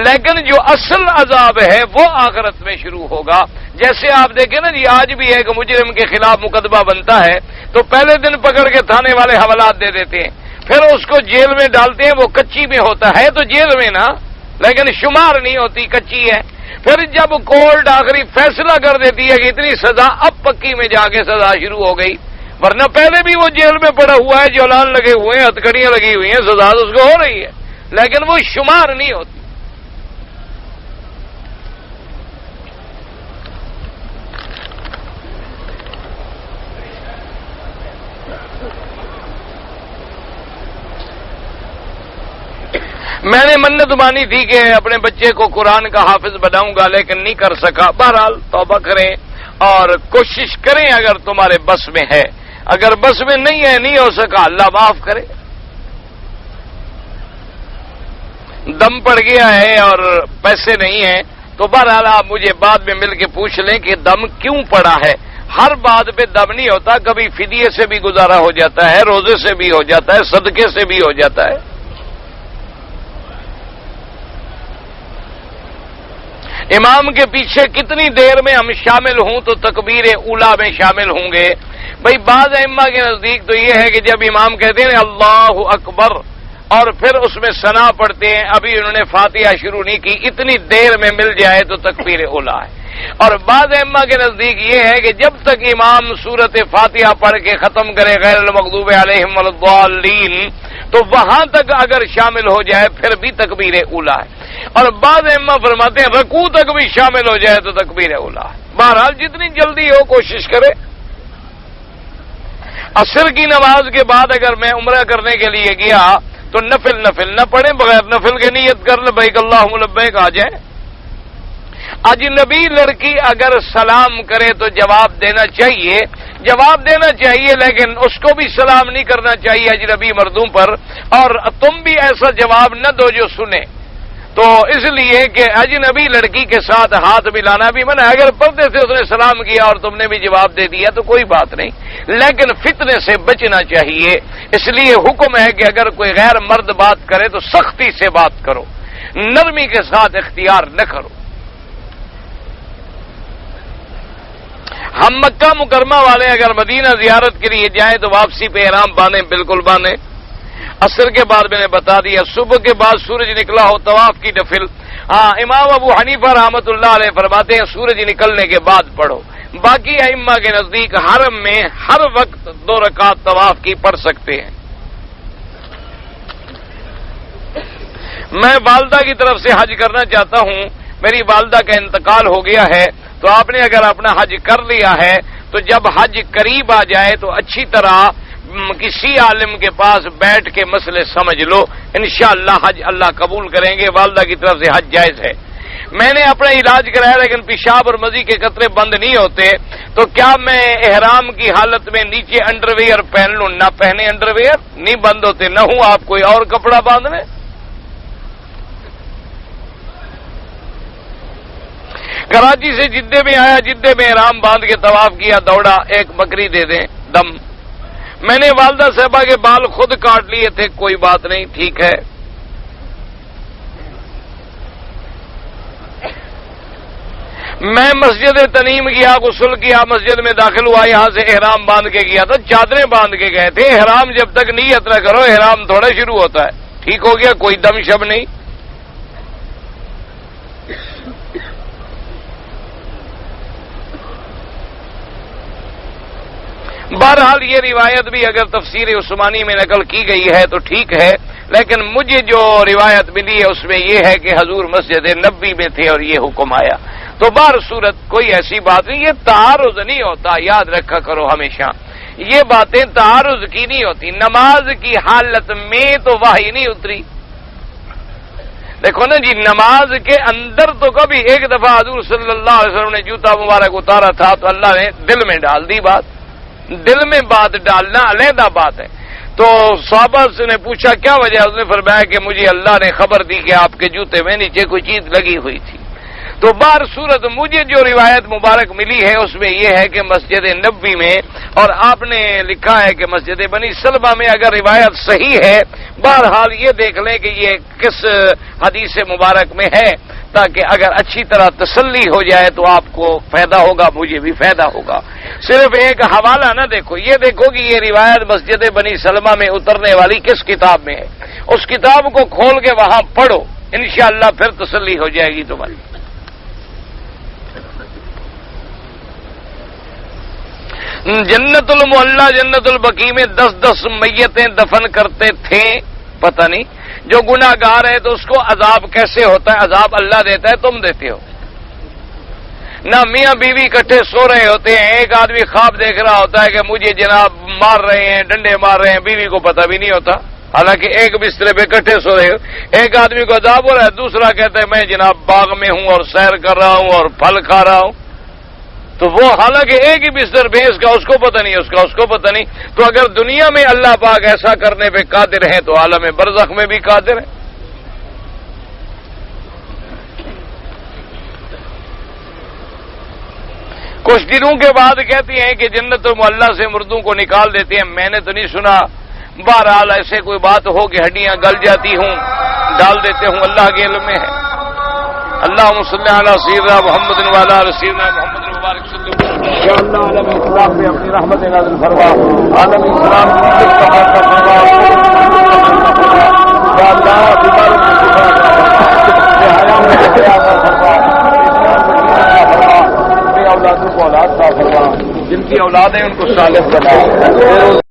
لیکن جو اصل عذاب ہے وہ آخرت میں شروع ہوگا۔ جیسے آپ دیکھیں نا جی، آج بھی ایک مجرم کے خلاف مقدمہ بنتا ہے تو پہلے دن پکڑ کے تھانے والے حوالات دے دیتے ہیں، پھر اس کو جیل میں ڈالتے ہیں، وہ کچی میں ہوتا ہے تو جیل میں نا، لیکن شمار نہیں ہوتی، کچی ہے۔ پھر جب کورٹ آخری فیصلہ کر دیتی ہے کہ اتنی سزا، اب پکی میں جا کے سزا شروع ہو گئی، ورنہ پہلے بھی وہ جیل میں پڑا ہوا ہے، جولان لگے ہوئے ہیں، ہتھکڑیاں لگی ہوئی ہیں، سزا تو اس کو ہو رہی ہے، لیکن وہ شمار نہیں ہوتی۔ میں نے منت مانی تھی کہ اپنے بچے کو قرآن کا حافظ بناؤں گا، لیکن نہیں کر سکا۔ بہرحال توبہ کریں اور کوشش کریں اگر تمہارے بس میں ہے، اگر بس میں نہیں ہے، نہیں ہو سکا، اللہ معاف کرے۔ دم پڑ گیا ہے اور پیسے نہیں ہیں تو بہرحال آپ مجھے بعد میں مل کے پوچھ لیں کہ دم کیوں پڑا ہے۔ ہر بات پہ دم نہیں ہوتا، کبھی فدیے سے بھی گزارا ہو جاتا ہے، روزے سے بھی ہو جاتا ہے، صدقے سے بھی ہو جاتا ہے۔ امام کے پیچھے کتنی دیر میں ہم شامل ہوں تو تکبیر اولا میں شامل ہوں گے؟ بھئی بعض ائمہ کے نزدیک تو یہ ہے کہ جب امام کہتے ہیں اللہ اکبر اور پھر اس میں ثنا پڑھتے ہیں، ابھی انہوں نے فاتحہ شروع نہیں کی، اتنی دیر میں مل جائے تو تکبیر اولا ہے۔ اور بعض ائمہ کے نزدیک یہ ہے کہ جب تک امام سورت فاتحہ پڑھ کے ختم کرے غیر المغضوب علیہم ولا الضالین تو وہاں تک اگر شامل ہو جائے پھر بھی تکبیر اولا ہے، اور بعض ائمہ فرماتے ہیں رکوع تک بھی شامل ہو جائے تو تکبیر اولا ہے۔ بہرحال جتنی جلدی ہو کوشش کرے۔ عصر کی نماز کے بعد اگر میں عمرہ کرنے کے لیے گیا تو نفل نہ پڑھیں، بغیر نفل کے نیت کر لبیک اللہم لبیک آ جائے۔ اجنبی لڑکی اگر سلام کرے تو جواب دینا چاہیے، لیکن اس کو بھی سلام نہیں کرنا چاہیے اجنبی مردوں پر، اور تم بھی ایسا جواب نہ دو جو سنے، تو اس لیے کہ اجنبی لڑکی کے ساتھ ہاتھ ملانا بھی منع ہے۔ اگر پردے سے اس نے سلام کیا اور تم نے بھی جواب دے دیا تو کوئی بات نہیں، لیکن فتنے سے بچنا چاہیے۔ اس لیے حکم ہے کہ اگر کوئی غیر مرد بات کرے تو سختی سے بات کرو، نرمی کے ساتھ اختیار نہ کرو۔ ہم مکہ مکرمہ والے اگر مدینہ زیارت کے لیے جائیں تو واپسی پہ احرام باندھیں، بالکل باندھیں۔ عصر کے بعد میں نے بتا دیا، صبح کے بعد سورج نکلا ہو طواف کی نفل، امام ابو حنیفہ رحمۃ اللہ علیہ فرماتے ہیں سورج نکلنے کے بعد پڑھو۔ باقی ائمہ کے نزدیک حرم میں ہر وقت 2 رکعت طواف کی پڑھ سکتے ہیں۔ میں والدہ کی طرف سے حج کرنا چاہتا ہوں، میری والدہ کا انتقال ہو گیا ہے، تو آپ نے اگر اپنا حج کر لیا ہے تو جب حج قریب آ جائے تو اچھی طرح کسی عالم کے پاس بیٹھ کے مسئلے سمجھ لو، انشاءاللہ حج اللہ قبول کریں گے۔ والدہ کی طرف سے حج جائز ہے۔ میں نے اپنا علاج کرایا لیکن پیشاب اور مزی کے قطرے بند نہیں ہوتے، تو کیا میں احرام کی حالت میں نیچے انڈر ویئر پہن لوں؟ نہ پہنے، انڈر ویئر نہیں بند ہوتے، نہ ہوں آپ کوئی اور کپڑا باندھ لیں۔ کراچی سے جدے میں آیا، جدے میں احرام باندھ کے طواف کیا، دوڑا، ایک بکری دے دیں دم۔ میں نے والدہ صاحبہ کے بال خود کاٹ لیے تھے، کوئی بات نہیں، ٹھیک ہے۔ میں مسجد تنیم گیا، غسل کیا، مسجد میں داخل ہوا، یہاں سے احرام باندھ کے گیا تھا، چادریں باندھ کے گئے تھے۔ احرام جب تک نیت نہ کرو احرام تھوڑا شروع ہوتا ہے، ٹھیک ہو گیا، کوئی دم شب نہیں۔ بہرحال یہ روایت بھی اگر تفسیر عثمانی میں نقل کی گئی ہے تو ٹھیک ہے، لیکن مجھے جو روایت ملی ہے اس میں یہ ہے کہ حضور مسجد نبوی میں تھے اور یہ حکم آیا۔ تو بہر صورت کوئی ایسی بات نہیں، یہ تعارض نہیں ہوتا، یاد رکھا کرو ہمیشہ، یہ باتیں تعارض کی نہیں ہوتی۔ نماز کی حالت میں تو وحی نہیں اتری، دیکھو نا جی، نماز کے اندر تو کبھی ایک دفعہ حضور صلی اللہ علیہ وسلم نے جوتا مبارک اتارا تھا تو اللہ نے دل میں ڈال دی بات، دل میں بات ڈالنا علیحدہ بات ہے۔ تو صحابہ سے نے پوچھا کیا وجہ، اس نے فرمایا کہ مجھے اللہ نے خبر دی کہ آپ کے جوتے میں نیچے کوئی چیز لگی ہوئی تھی۔ تو بہر صورت مجھے جو روایت مبارک ملی ہے اس میں یہ ہے کہ مسجد نبوی میں، اور آپ نے لکھا ہے کہ مسجد بنی سلمہ میں، اگر روایت صحیح ہے، بہرحال یہ دیکھ لیں کہ یہ کس حدیث مبارک میں ہے، تاکہ اگر اچھی طرح تسلی ہو جائے تو آپ کو فائدہ ہوگا، مجھے بھی فائدہ ہوگا۔ صرف ایک حوالہ نہ دیکھو، یہ دیکھو کہ یہ روایت مسجد بنی سلمہ میں اترنے والی کس کتاب میں ہے، اس کتاب کو کھول کے وہاں پڑھو، انشاءاللہ پھر تسلی ہو جائے گی تمہاری۔ جنت المعلا جنت البقیع میں 10 میتیں دفن کرتے تھے، پتہ نہیں جو گناہ گار ہے تو اس کو عذاب کیسے ہوتا ہے؟ عذاب اللہ دیتا ہے، تم دیتے ہو نہ۔ میاں بیوی اکٹھے سو رہے ہوتے ہیں، ایک آدمی خواب دیکھ رہا ہوتا ہے کہ مجھے جناب مار رہے ہیں، ڈنڈے مار رہے ہیں، بیوی کو پتہ بھی نہیں ہوتا، حالانکہ ایک بسترے پہ اکٹھے سو رہے ہو۔ ایک آدمی کو عذاب ہو رہا ہے، دوسرا کہتا ہے میں جناب باغ میں ہوں اور سیر کر رہا ہوں اور پھل کھا رہا ہوں، تو وہ حالانکہ ایک ہی بستر پہ اس کا اس کو پتہ نہیں، اس کا اس کو پتہ نہیں۔ تو اگر دنیا میں اللہ پاک ایسا کرنے پہ قادر ہیں تو عالم برزخ میں بھی قادر ہیں۔ کچھ دنوں کے بعد کہتی ہیں کہ جنت المعلا سے مردوں کو نکال دیتے ہیں، میں نے تو نہیں سنا، بہرحال ایسے کوئی بات ہو کہ ہڈیاں گل جاتی ہوں، ڈال دیتے ہوں، اللہ کے علم میں ہے۔ اللہم صلی علی سیدنا محمد وعلی آل سیدنا محمد مبارک صلی اللہ علیہ وسلم۔ یا اللہ عالم اسلام پہ اپنی رحمت نازل فرما، عالم اسلام کی استقامت فرما، یا اللہ بیماروں کو شفا عطا فرما، بے حیا میں حیا عطا فرما، اولادوں کو اولاد عطا فرما، جن کی اولاد ہیں ان کو صالح بنا۔